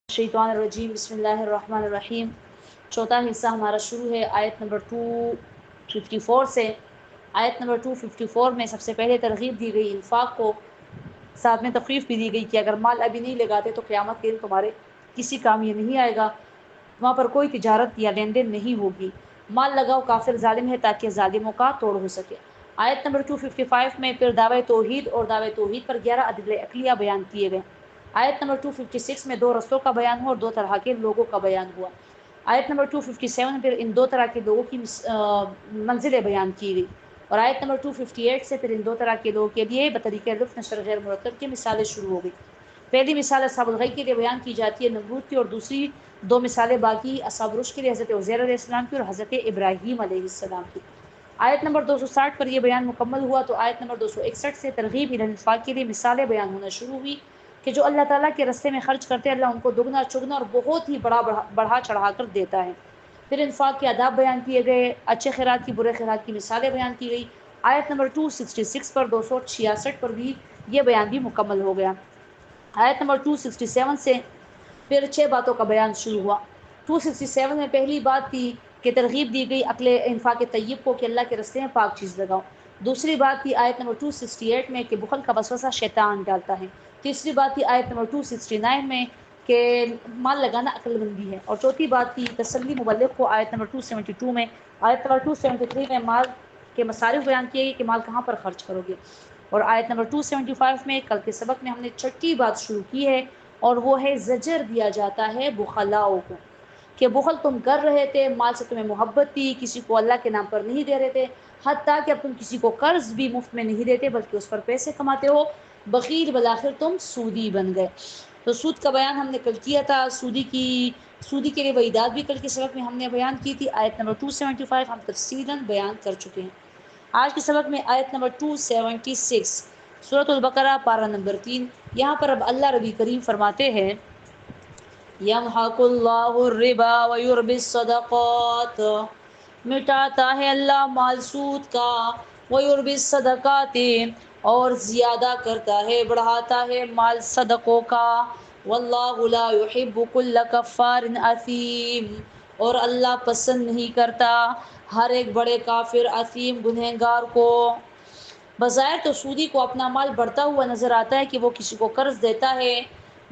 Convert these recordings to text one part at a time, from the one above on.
شیطان الرجیم بسم اللہ الرحمن الرحیم۔ چوتھا حصہ ہمارا شروع ہے آیت نمبر 254 سے۔ آیت نمبر 254 میں سب سے پہلے ترغیب دی گئی انفاق کو، ساتھ میں تخفیف بھی دی گئی کہ اگر مال ابھی نہیں لگاتے تو قیامت کے دن تمہارے کسی کام یہ نہیں آئے گا، وہاں پر کوئی تجارت یا لین دین نہیں ہوگی۔ مال لگاؤ، کافر ظالم ہے تاکہ ظالموں کا توڑ ہو سکے۔ آیت نمبر 255 میں پھر دعوی توحید اور دعوی توحید پر 11 ادلے عقلیہ بیان کیے گئے۔ آیت نمبر 256 میں 2 رستوں کا بیان ہوا اور 2 طرح کے لوگوں کا بیان ہوا۔ آیت نمبر 257 میں پھر ان 2 طرح کے لوگوں کی منزلیں بیان کی گئی، اور آیت نمبر 258 سے پھر ان 2 طرح کے لوگوں کے لیے بطریقہ لطف نشر غیر مرتب کی مثالیں شروع ہو گئی۔ پہلی مثال اصحاب الغی کے لیے بیان کی جاتی ہے نمرود کی، اور دوسری 2 مثالیں باقی اصحاب رشد کے لیے حضرت عزیر علیہ السلام کی اور حضرت ابراہیم علیہ السلام کی۔ آیت نمبر 260 پر یہ بیان مکمل ہوا تو آیت نمبر 261 سے ترغیب الی الانفاق کے لیے مثالیں بیان ہونا شروع ہوئی کہ جو اللہ تعالیٰ کے راستے میں خرچ کرتے ہیں اللہ ان کو دگنا چگنا اور بہت ہی بڑھا چڑھا کر دیتا ہے۔ پھر انفاق کے آداب بیان کیے گئے، اچھے خیرات کی برے خیرات کی مثالیں بیان کی گئی۔ آیت نمبر 266 پر 266 پر بھی یہ بیان بھی مکمل ہو گیا۔ آیت نمبر 267 سے پھر 6 باتوں کا بیان شروع ہوا۔ 267 میں پہلی بات تھی کہ ترغیب دی گئی عقل انفاق طیب کو کہ اللہ کے راستے میں پاک چیز لگاؤ۔ دوسری بات تھی آیت نمبر 268 میں کہ بخل کا وسوسہ شیطان ڈالتا ہے۔ تیسری بات تھی آیت نمبر 269 میں کہ مال لگانا عقل مندی ہے، اور چوتھی بات تھی تسلی مبلغ کو آیت نمبر 272 میں۔ آیت نمبر 273 میں مال کے مصارف بیان کیے گئے کہ مال کہاں پر خرچ کرو گے، اور آیت نمبر 275 میں کل کے سبق میں ہم نے چھٹی بات شروع کی ہے، اور وہ ہے زجر دیا جاتا ہے بخلاؤں کو کہ بخل تم کر رہے تھے، مال سے تمہیں محبت تھی، کسی کو اللہ کے نام پر نہیں دے رہے تھے، حتیٰ کہ اب تم کسی کو قرض بھی مفت میں نہیں دیتے بلکہ اس پر پیسے کماتے ہو، بخیل بالآخر تم سودی بن گئے۔ تو سود کا بیان ہم نے کل کیا تھا، سودی کے لیے وعیدات بھی کل کے سبق میں ہم نے بیان کی تھی۔ آیت نمبر 275 ہم تفصیلاً بیان کر چکے ہیں۔ آج کے سبق میں آیت نمبر 276 سورۃ البقرہ پارہ نمبر 3، یہاں پر اب اللہ ربی کریم فرماتے ہیں یمحق اللہ الربا ویربی الصدقات، مٹاتا ہے اللہ مال سود کا، ویربی الصدقات اور زیادہ کرتا ہے بڑھاتا ہے مال صدقوں کا، واللہ لا يحب كل کفار اثیم، اور اللہ پسند نہیں کرتا ہر ایک بڑے کافر اثیم گنہگار کو۔ بظاہر تو سودی کو اپنا مال بڑھتا ہوا نظر آتا ہے کہ وہ کسی کو قرض دیتا ہے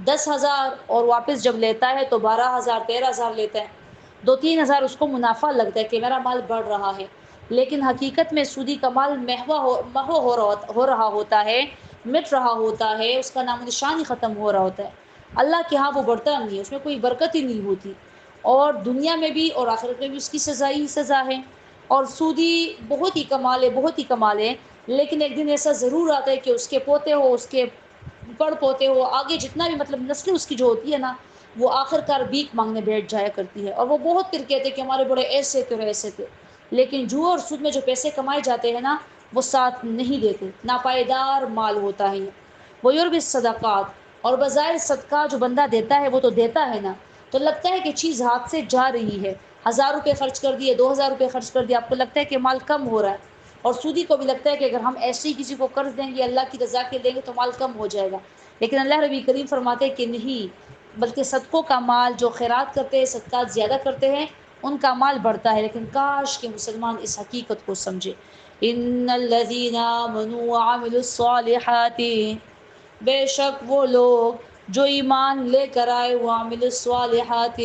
10,000 اور واپس جب لیتا ہے تو 12,000 13,000 لیتا ہے، 2-3 ہزار اس کو منافع لگتا ہے کہ میرا مال بڑھ رہا ہے، لیکن حقیقت میں سودی کا مال محو ہو رہا ہوتا ہے، مٹ رہا ہوتا ہے، اس کا نام و نشان ہی ختم ہو رہا ہوتا ہے۔ اللہ کے ہاں وہ بڑھتا نہیں ہے، اس میں کوئی برکت ہی نہیں ہوتی، اور دنیا میں بھی اور آخرت میں بھی اس کی سزا ہی سزا ہے۔ اور سودی بہت ہی کمال ہے، لیکن ایک دن ایسا ضرور آتا ہے کہ اس کے پوتے ہو، اس کے پڑ پوتے ہو، آگے جتنا بھی مطلب نسل اس کی جو ہوتی ہے نا، وہ آخر کار بھیک مانگنے بیٹھ جایا کرتی ہے، اور وہ بہت پھر کہتے ہیں کہ ہمارے بڑے ایسے تھے اور ایسے تھے، لیکن جوا اور سود میں جو پیسے کمائے جاتے ہیں نا وہ ساتھ نہیں دیتے، ناپائیدار مال ہوتا ہے۔ وہ یربی الصدقات، اور بظاہر صدقہ جو بندہ دیتا ہے وہ تو دیتا ہے نا، تو لگتا ہے کہ چیز ہاتھ سے جا رہی ہے، 1,000 روپے خرچ کر دیے، 2,000 روپے خرچ کر دیے، آپ کو لگتا ہے کہ مال کم ہو رہا ہے، اور سودی کو بھی لگتا ہے کہ اگر ہم ایسے ہی کسی کو قرض دیں گے اللہ کی رضا کے دیں گے تو مال کم ہو جائے گا، لیکن اللہ ربی کریم فرماتے ہیں کہ نہیں، بلکہ صدقوں کا مال جو خیرات کرتے ہیں، صدقات زیادہ کرتے ہیں، ان کا مال بڑھتا ہے۔ لیکن کاش کہ مسلمان اس حقیقت کو سمجھے، ان الذین آمنوا وعملوا الصالحات، بے شک وہ لوگ جو ایمان لے کر آئے، وعملوا الصالحات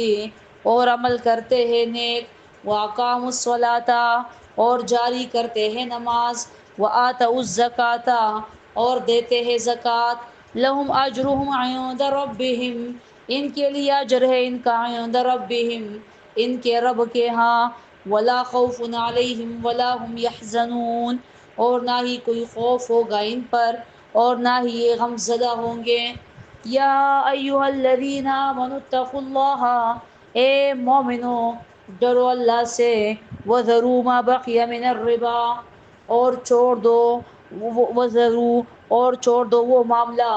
اور عمل کرتے ہیں نیک، واقاموا الصلاۃ اور جاری کرتے ہیں نماز، وآتوا الزکاۃ اور دیتے ہیں زکوٰۃ، لہم اجرہم عند ربہم، ان کے لیے اجر ہے ان کا، عند ربہم ان کے رب کے ہاں، ولا خوف علیہم ولا هم یحزنون اور نہ ہی کوئی خوف ہوگا ان پر اور نہ ہی یہ غم زدہ ہوں گے۔ یا ایھا الذین آمنوا اتقوا اللہ، اے مومنو ڈرو اللہ سے، وذروا ما بقی من الربا اور چھوڑ دو، وذروا اور چھوڑ دو وہ معاملہ،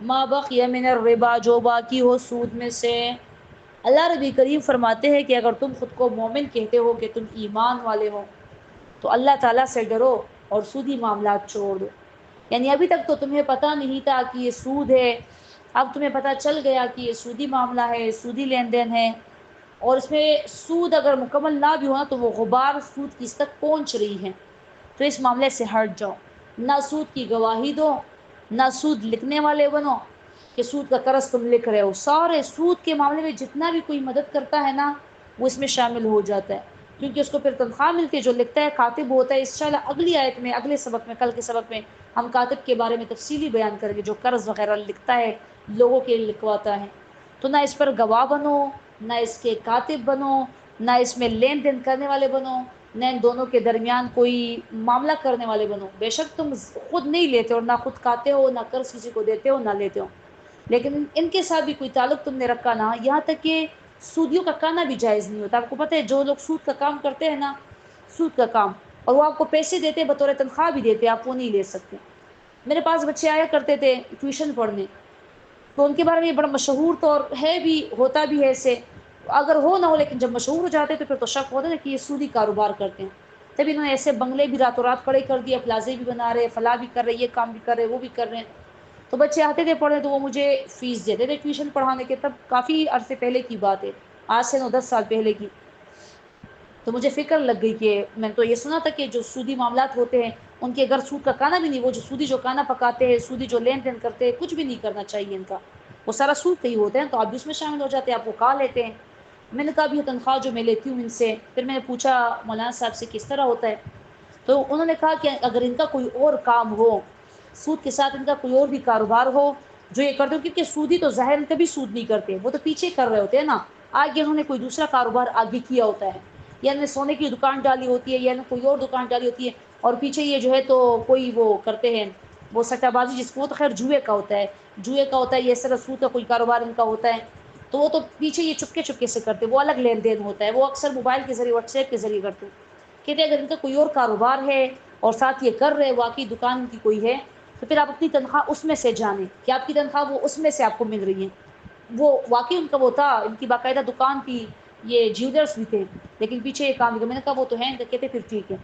ما بقی من الربا جو باقی ہو سود میں سے۔ اللہ ربی کریم فرماتے ہیں کہ اگر تم خود کو مومن کہتے ہو کہ تم ایمان والے ہو تو اللہ تعالیٰ سے ڈرو اور سودی معاملات چھوڑ دو۔ یعنی ابھی تک تو تمہیں پتہ نہیں تھا کہ یہ سود ہے، اب تمہیں پتہ چل گیا کہ یہ سودی معاملہ ہے، سودی لین دین ہے، اور اس میں سود اگر مکمل نہ بھی ہونا تو وہ غبار سود کس تک پہنچ رہی ہے، تو اس معاملے سے ہٹ جاؤ، نہ سود کی گواہی دو، نہ سود لکھنے والے بنو کہ سود کا قرض تم لکھ رہے ہو۔ سارے سود کے معاملے میں جتنا بھی کوئی مدد کرتا ہے نا وہ اس میں شامل ہو جاتا ہے، کیونکہ اس کو پھر تنخواہ ملتی ہے، جو لکھتا ہے کاتب ہوتا ہے۔ انشاءاللہ اگلی آیت میں، اگلے سبق میں، کل کے سبق میں ہم کاتب کے بارے میں تفصیلی بیان کریں گے، جو قرض وغیرہ لکھتا ہے، لوگوں کے لیے لکھواتا ہے۔ تو نہ اس پر گواہ بنو، نہ اس کے کاتب بنو، نہ اس میں لین دین کرنے والے بنو، نہ ان دونوں کے درمیان کوئی معاملہ کرنے والے بنو۔ بے شک تم خود نہیں لیتے اور نہ خود کھاتے ہو، نہ قرض کسی کو دیتے ہو، نہ لیتے ہو، لیکن ان کے ساتھ بھی کوئی تعلق تم نے رکھا نہ، یہاں تک کہ سودیوں کا کھانا بھی جائز نہیں ہوتا۔ آپ کو پتہ ہے جو لوگ سود کا کام کرتے ہیں نا، سود کا کام، اور وہ آپ کو پیسے دیتے ہیں، بطور تنخواہ بھی دیتے ہیں، آپ وہ نہیں لے سکتے۔ میرے پاس بچے آیا کرتے تھے ٹیوشن پڑھنے، تو ان کے بارے میں یہ بڑا مشہور تو اور ہے بھی، ہوتا بھی ہے ایسے، اگر ہو نہ ہو، لیکن جب مشہور ہو جاتے تو پھر تو شک ہوتا ہے کہ یہ سودی کاروبار کرتے ہیں۔ تبھی انہوں نے ایسے بنگلے بھی راتوں رات کھڑے کر دیے، پلازے بھی بنا رہے، فلاں بھی کر رہے، یہ کام بھی کر رہے، وہ بھی کر رہے ہیں۔ تو بچے آتے تھے پڑھنے تو وہ مجھے فیس دیتے تھے ٹیوشن پڑھانے کے، تب کافی عرصے پہلے کی بات ہے، آج سے 9-10 سال پہلے کی۔ تو مجھے فکر لگ گئی کہ میں تو یہ سنا تھا کہ جو سودی معاملات ہوتے ہیں ان کے گھر سود کا کھانا بھی نہیں، وہ جو سودی جو کھانا پکاتے ہیں، سودی جو لین دین کرتے ہیں، کچھ بھی نہیں کرنا چاہیے ان کا، وہ سارا سود کا ہی ہوتا ہے، تو آپ بھی اس میں شامل ہو جاتے ہیں، آپ وہ کھا لیتے ہیں۔ میں نے کہا بھی تنخواہ جو میں لیتی ہوں ان سے، پھر میں نے پوچھا مولانا صاحب سے کس طرح ہوتا ہے، تو انہوں نے کہا کہ اگر ان کا کوئی اور کام ہو، سود کے ساتھ ان کا کوئی اور بھی کاروبار ہو جو یہ کرتے ہو، کیونکہ سودی تو ظاہر کبھی سود نہیں کرتے، وہ تو پیچھے کر رہے ہوتے ہیں نا، آگے انہوں نے کوئی دوسرا کاروبار آگے کیا ہوتا ہے، یا انہوں نے سونے کی دکان ڈالی ہوتی ہے، یا انہوں نے کوئی اور دکان ڈالی ہوتی ہے، اور پیچھے یہ جو ہے تو کوئی وہ کرتے ہیں، وہ سٹہ بازی جس کو، وہ تو خیر جوئے کا ہوتا ہے، جوئے کا ہوتا ہے، یہ سر سود کا کوئی کاروبار ان کا ہوتا ہے، تو وہ تو پیچھے یہ چپکے چپکے سے کرتے، وہ الگ لین دین ہوتا ہے، وہ اکثر موبائل کے ذریعے، واٹس ایپ کے ذریعے کرتے ہیں۔ کہتے ہیں اگر ان کا کوئی اور کاروبار ہے اور ساتھ یہ کر رہے، واقعی دکان کی کوئی ہے، تو پھر آپ اپنی تنخواہ اس میں سے جانیں کہ آپ کی تنخواہ وہ اس میں سے آپ کو مل رہی ہے۔ وہ واقعی ان کا وہ تھا، ان کی باقاعدہ دکان تھی، یہ جیولرس بھی تھے، لیکن پیچھے یہ کام کیا، میں نے کہا وہ تو ہیں، کہتے پھر ٹھیک ہے،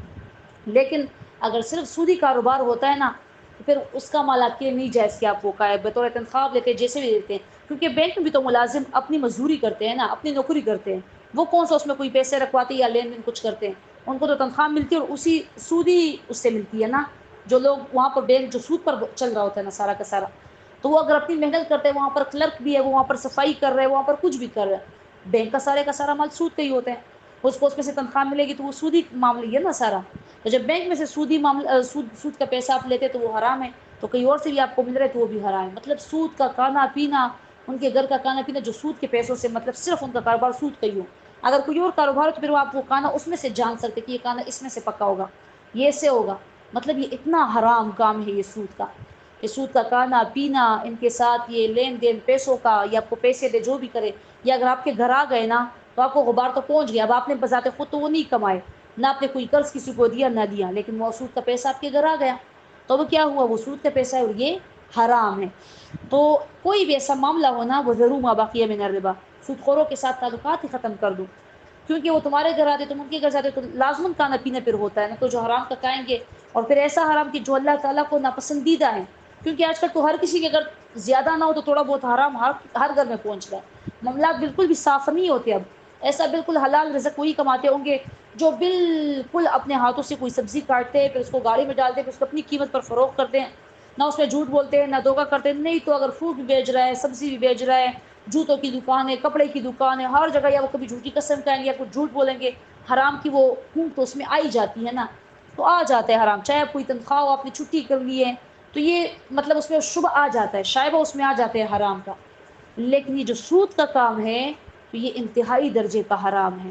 لیکن اگر صرف سودی کاروبار ہوتا ہے نا تو پھر اس کا مال آپ کے نہیں جائز کہ آپ وہ کا ہے، بطور تنخواہ لیتے ہیں، جیسے بھی دیتے ہیں، کیونکہ بینک میں بھی تو ملازم اپنی مزدوری کرتے ہیں نا، اپنی نوکری کرتے ہیں، وہ کون سا اس میں کوئی پیسے رکھواتے یا لین دین کچھ کرتے ہیں، ان کو تو تنخواہ ملتی ہے، اور اسی سودی اس سے ملتی ہے نا، جو لوگ وہاں پر بینک جو سود پر چل رہا ہوتا ہے نا سارا کا سارا، تو وہ اگر اپنی محنت کرتے ہیں، وہاں پر کلرک بھی ہے، وہ وہاں پر صفائی کر رہے ہیں، وہاں پر کچھ بھی کر رہے ہیں، بینک کا سارا مال سود کا ہی ہوتا ہے، اس کو اس میں سے تنخواہ ملے گی تو وہ سودی معاملہ ہی ہے نا سارا۔ تو جب بینک میں سے سودی معاملہ، سود کا پیسہ آپ لیتے تو وہ حرام ہے، تو کہیں اور سے بھی آپ کو مل رہا ہے تو وہ بھی حرام ہے۔ مطلب سود کا کھانا پینا، ان کے گھر کا کھانا پینا جو سود کے پیسوں سے، مطلب صرف ان کا کاروبار سود کا ہی ہو، اگر کوئی اور کاروبار ہو تو پھر وہ آپ وہ کھانا اس میں سے جان سکتے کہ یہ کھانا اس میں سے پکا ہوگا، یہ سے ہوگا، مطلب یہ اتنا حرام کام ہے یہ سود کا، کہ سود کا کھانا پینا، ان کے ساتھ یہ لین دین پیسوں کا، یا آپ کو پیسے دے جو بھی کرے، یا اگر آپ کے گھر آ گئے نا تو آپ کو غبار تو پہنچ گیا، اب آپ نے بذات خود تو وہ نہیں کمائے، نہ آپ نے کوئی قرض کسی کو دیا نہ دیا، لیکن وہ سود کا پیسہ آپ کے گھر آ گیا، تو وہ کیا ہوا، وہ سود کا پیسہ ہے اور یہ حرام ہے۔ تو کوئی بھی ایسا معاملہ ہونا، وہ ضرور ما بقیہ من الربا، سود خوروں کے ساتھ تعلقات ہی ختم کر دو، کیونکہ وہ تمہارے گھر آتے، تم ان کے گھر جاتے، تو لازماً کھانا پینا پھر ہوتا ہے نا، تو جو حرام کا کھائیں گے، اور پھر ایسا حرام کہ جو اللہ تعالیٰ کو ناپسندیدہ ہے، کیونکہ آج کل تو ہر کسی کے اگر زیادہ نہ ہو تو تھوڑا بہت حرام ہر گھر میں پہنچ رہا ہے، معاملات بالکل بھی صاف نہیں ہوتے اب، ایسا بالکل حلال رزق وہی کماتے ہوں گے جو بالکل اپنے ہاتھوں سے کوئی سبزی کاٹتے ہیں، پھر اس کو گاڑی میں ڈالتے ہیں، پھر اس کو اپنی قیمت پر فروخت کرتے ہیں، نہ اس میں جھوٹ بولتے ہیں، نہ دھوکہ کرتے ہیں، نہیں تو اگر فروٹ بھی بیچ رہا ہے، سبزی بھی بیچ رہا ہے، جوتوں کی دکان ہے، کپڑے کی دکان ہے، ہر جگہ، یا وہ کبھی جھوٹی قسم کھائیں گے یا کچھ جھوٹ بولیں گے، حرام کی وہ پھونک تو اس میں آئی جاتی ہے نا، تو آ جاتا ہے حرام، چاہے آپ کوئی تنخواہ ہو، آپ نے چھٹی کر لی ہے تو یہ مطلب اس میں شبہ آ جاتا ہے، شائبہ اس میں آ جاتے ہیں حرام کا، لیکن یہ جو سود کا کام ہے تو یہ انتہائی درجے کا حرام ہے،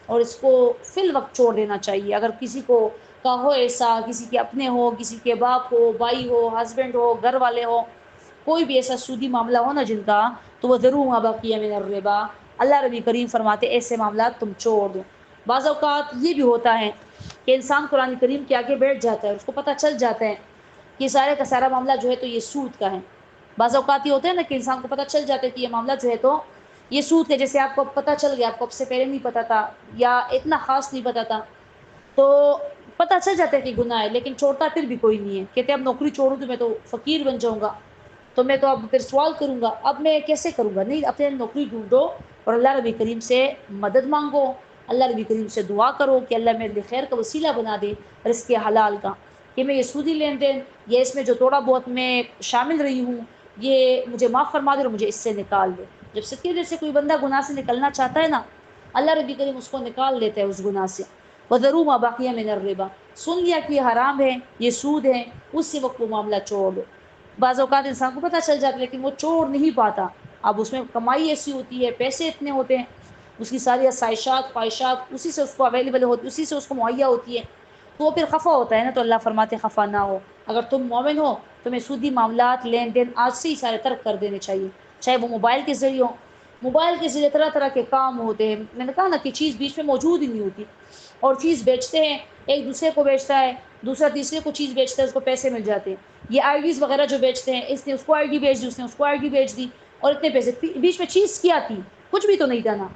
اور اس کو فی الوقت چھوڑ دینا چاہیے، اگر کسی کو کا ہو ایسا، کسی کے اپنے ہو، کسی کے باپ ہو، بھائی ہو، ہسبینڈ ہو، گھر والے ہو، کوئی بھی ایسا سودی معاملہ ہو نا جن کا، تو وہ ضرور ما بقیہ من الربا، اللہ ربی کریم فرماتے ایسے معاملات تم چھوڑ دو۔ بعض اوقات یہ بھی ہوتا ہے کہ انسان قرآن کریم کے آگے بیٹھ جاتا ہے، اس کو پتہ چل جاتا ہے کہ سارے کا سارا معاملہ جو ہے تو یہ سود کا ہے، بعض اوقات یہ ہوتا ہے نا کہ انسان کو پتہ چل جاتا ہے کہ یہ معاملہ جو ہے تو یہ سود کے، جیسے آپ کو پتہ چل گیا، آپ کو اب سے پہلے نہیں پتا تھا یا اتنا خاص نہیں پتا تھا، تو پتہ چل جاتا ہے کہ گناہ ہے، لیکن چھوڑتا پھر بھی کوئی نہیں ہے، کہتے اب نوکری چھوڑوں تو میں تو فقیر بن جاؤں گا، تو میں تو اب پھر سوال کروں گا، اب میں کیسے کروں گا؟ نہیں، اپنے نوکری ڈھونڈو اور اللہ ربی کریم سے مدد مانگو، اللہ ربی کریم سے دعا کرو کہ اللہ میرے لیے خیر کا وسیلہ بنا دے رزق حلال کا، کہ میں یہ سودی لین دین یا اس میں جو تھوڑا بہت میں شامل رہی ہوں یہ مجھے معاف فرما دے اور مجھے اس سے نکال دے۔ جب صدقے دل سے کوئی بندہ گناہ سے نکلنا چاہتا ہے نا، اللہ ربی کریم اس کو نکال دیتا ہے اس گناہ سے۔ وَذَرُوا مَا بَقِيَ مِنَ الرِّبَا، سن لیا کہ یہ حرام ہے، یہ سود ہے، اسی وقت وہ معاملہ چھوڑ دو۔ بعض اوقات انسان کو پتہ چل جاتا ہے لیکن وہ چھوڑ نہیں پاتا، اب اس میں کمائی ایسی ہوتی ہے، پیسے اتنے ہوتے ہیں، اس کی ساری آسائشات خواہشات اسی سے اس کو اویلیبل ہوتی، اسی سے اس کو مہیا ہوتی ہے، تو وہ پھر خفا ہوتا ہے نا۔ تو اللہ فرماتے ہیں خفا نہ ہو، اگر تم مومن ہو تمہیں سودی معاملات لین دین آج سے ہی سارے ترک کر دینے چاہیے، چاہے وہ موبائل کے ذریعے ہو۔ موبائل کے ذریعے طرح طرح کے کام ہوتے ہیں، میں نے کہا نا کہ چیز بیچ میں موجود ہی نہیں ہوتی، اور چیز بیچتے ہیں، ایک دوسرے کو بیچتا ہے، دوسرا تیسرے کو چیز بیچتا ہے، اس کو پیسے مل جاتے ہیں۔ یہ آئی ڈیز وغیرہ جو بیچتے ہیں، اس نے اس کو آئی ڈی بیچ دی، اس نے اس کو آئی ڈی بیچ دی، اور اتنے پیسے، بیچ میں چیز کیا تھی؟ کچھ بھی تو نہیں تھا نا،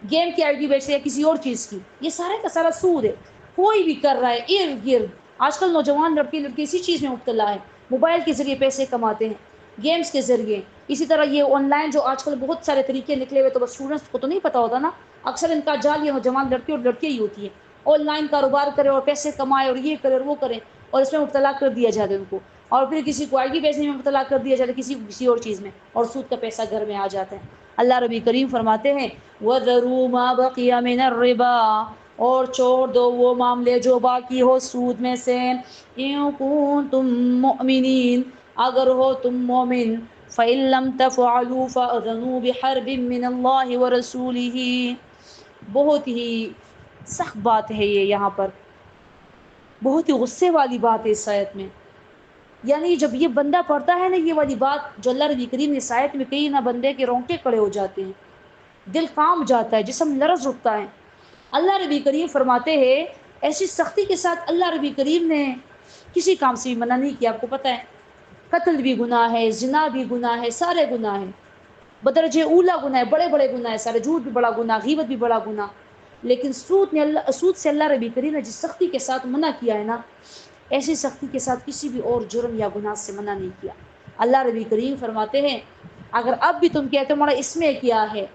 گیم کی آئی ڈی بیچتے یا کسی اور چیز کی، یہ سارے کا سارا سود ہے۔ کوئی بھی کر رہا ہے ارد گرد، آج کل نوجوان لڑکے لڑکی اسی چیز میں مبتلا ہے، موبائل کے ذریعے پیسے کماتے ہیں، گیمز کے ذریعے۔ اسی طرح یہ آن لائن جو آج کل بہت سارے طریقے نکلے ہوئے، تو بس اسٹوڈنٹس کو تو نہیں پتہ ہوتا نا، اکثر ان کا جال یہ نوجوان لڑکے اور لڑکیاں ہی ہوتی ہیں، آن لائن کاروبار کرے اور پیسے کمائے اور یہ کرے اور وہ کرے، اور اس میں مبتلا کر دیا جاتا ہے ان کو، اور پھر کسی کو آئی ڈی بیچنے میں مبتلا کر دیا جاتا ہے، کسی کو کسی اور چیز میں، اور سود کا پیسہ گھر میں آ جاتا ہے۔ اللہ ربی کریم فرماتے ہیں وَذَرُوا مَا بَقِيَ مِنَ الرِّبَا، اور چھوڑ دو وہ معاملے جو باقی ہو سود میں سے، إِن كُنتُم مُؤْمِنِينَ، اگر ہو تم مومن، فَإِن لَّمْ تَفْعَلُوا فَأْذَنُوا بِحَرْبٍ مِّنَ اللَّهِ وَرَسُولِهِ۔ بہت ہی سخت بات ہے یہ، یہاں پر بہت ہی غصے والی بات ہے اس آیت میں، یعنی جب یہ بندہ پڑھتا ہے نا یہ والی بات جو اللہ ربی کریم نے اس آیت میں کہی نا، بندے کے رونگٹے کھڑے ہو جاتے ہیں، دل کانپ جاتا ہے، جسم لرز اٹھتا ہے۔ اللہ ربی کریم فرماتے ہیں ایسی سختی کے ساتھ اللہ ربی کریم نے کسی کام سے بھی منع نہیں کیا۔ آپ کو پتہ ہے قتل بھی گناہ ہے، زنا بھی گناہ ہے، سارے گناہ ہیں، بدرجہ اولا گناہ ہے، بڑے بڑے گناہ ہے سارے، جھوٹ بھی بڑا گناہ، غیبت بھی بڑا گناہ، لیکن سود سے اللہ ربی کریم نے جس سختی کے ساتھ منع کیا ہے نا، ایسی سختی کے ساتھ کسی بھی اور جرم یا گناہ سے منع نہیں کیا۔ اللہ ربی کریم فرماتے ہیں اگر اب بھی تم کہتے ہو اس میں کیا ہے،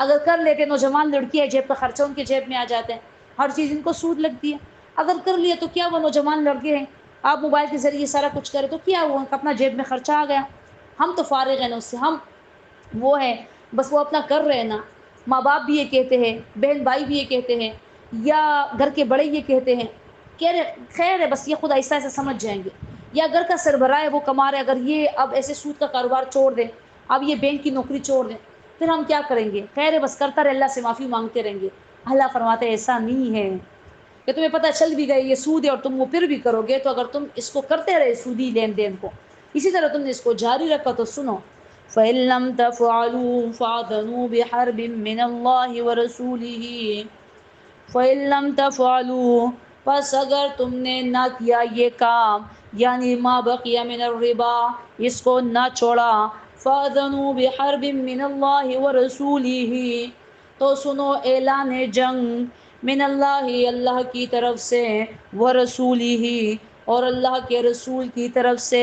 اگر کر لیتے، نوجوان لڑکی ہے، جیب کا خرچہ ان کے جیب میں آ جاتا ہے، ہر چیز ان کو سود لگتی ہے، اگر کر لیا تو کیا وہ نوجوان لڑکے ہیں، آپ موبائل کے ذریعے سارا کچھ کرے تو کیا وہ اپنا جیب میں خرچہ آ گیا، ہم تو فارغ ہیں نا اس سے، ہم وہ ہے بس وہ اپنا کر رہے ہیں نا۔ ماں باپ بھی یہ کہتے ہیں، بہن بھائی بھی یہ کہتے ہیں، یا گھر کے بڑے یہ کہتے ہیں، کہہ رہے خیر ہے بس یہ خود ایسا ایسا سمجھ جائیں گے، یا گھر کا سربراہ ہے وہ کما رہے، اگر یہ اب ایسے سود کا کاروبار چھوڑ دیں، اب یہ بینک کی نوکری چھوڑ دیں، پھر ہم کیا کریں گے؟ خیر ہے بس کرتا رہے، اللہ سے معافی مانگتے رہیں گے۔ اللہ فرماتے ایسا نہیں ہے کہ تمہیں پتہ چل بھی گئی یہ سود ہے اور تم وہ پھر بھی کرو گے، تو اگر تم اس کو کرتے رہے سودی لین دین کو، اسی طرح تم نے اس کو جاری رکھا، تو سنو فَإِن لَّمْ تَفْعَلُوا فَأْذَنُوا بِحَرْبٍ مِّنَ اللَّهِ وَرَسُولِهِ۔ فَإِن لَّمْ تَفْعَلُوا، پس اگر تم نے نہ کیا یہ کام، یعنی ما بقی من الربا، اس کو نہ چھوڑا، فَأْذَنُوا بِحَرْبٍ مِّنَ اللَّهِ وَرَسُولِهِ، تو سنو اعلان جنگ من اللہ، اللہ کی طرف سے، وَرَسُولِهِ، اور اللہ کے رسول کی طرف سے۔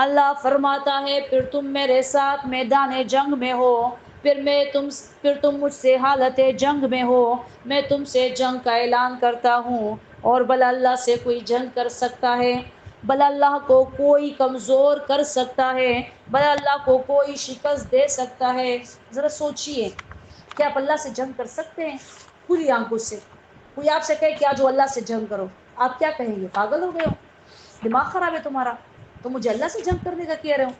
اللہ فرماتا ہے پھر تم میرے ساتھ میدان جنگ میں ہو، پھر تم مجھ سے حالت جنگ میں ہو، میں تم سے جنگ کا اعلان کرتا ہوں، اور بھلا اللہ سے کوئی جنگ کر سکتا ہے؟ بھلا اللہ کو کوئی کمزور کر سکتا ہے؟ بھلا اللہ کو کوئی شکست دے سکتا ہے؟ ذرا سوچئے، کیا آپ اللہ سے جنگ کر سکتے ہیں کھلی آنکھوں سے؟ کوئی آپ سے کہے کہ آج اللہ سے جنگ کرو، آپ کیا کہیں گے؟ پاگل ہو گئے ہو، دماغ خراب ہے تمہارا، تو مجھے اللہ سے جنگ کرنے کا کہہ رہے ہو؟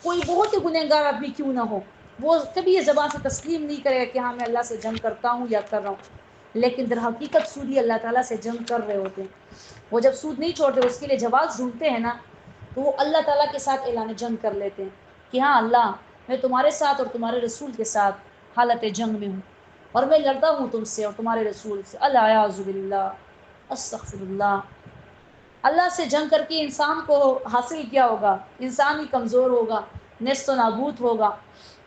کوئی بہت ہی گنہگار آدمی کیوں نہ ہو، وہ کبھی یہ زبان سے تسلیم نہیں کرے گا کہ ہاں میں اللہ سے جنگ کرتا ہوں یا کر رہا ہوں، لیکن در حقیقت سودی اللہ تعالیٰ سے جنگ کر رہے ہوتے ہیں۔ وہ جب سود نہیں چھوڑتے، اس کے لیے جواز ڈھونڈتے ہیں نا، تو وہ اللہ تعالیٰ کے ساتھ اعلان جنگ کر لیتے ہیں کہ ہاں اللہ، میں تمہارے ساتھ اور تمہارے رسول کے ساتھ حالت جنگ میں ہوں، اور میں لڑتا ہوں تم سے اور تمہارے رسول سے، الاعوذ باللہ، استغفر اللہ۔ اللہ سے جنگ کر کے انسان کو حاصل کیا ہوگا؟ انسان ہی کمزور ہوگا، نیست و نابود ہوگا،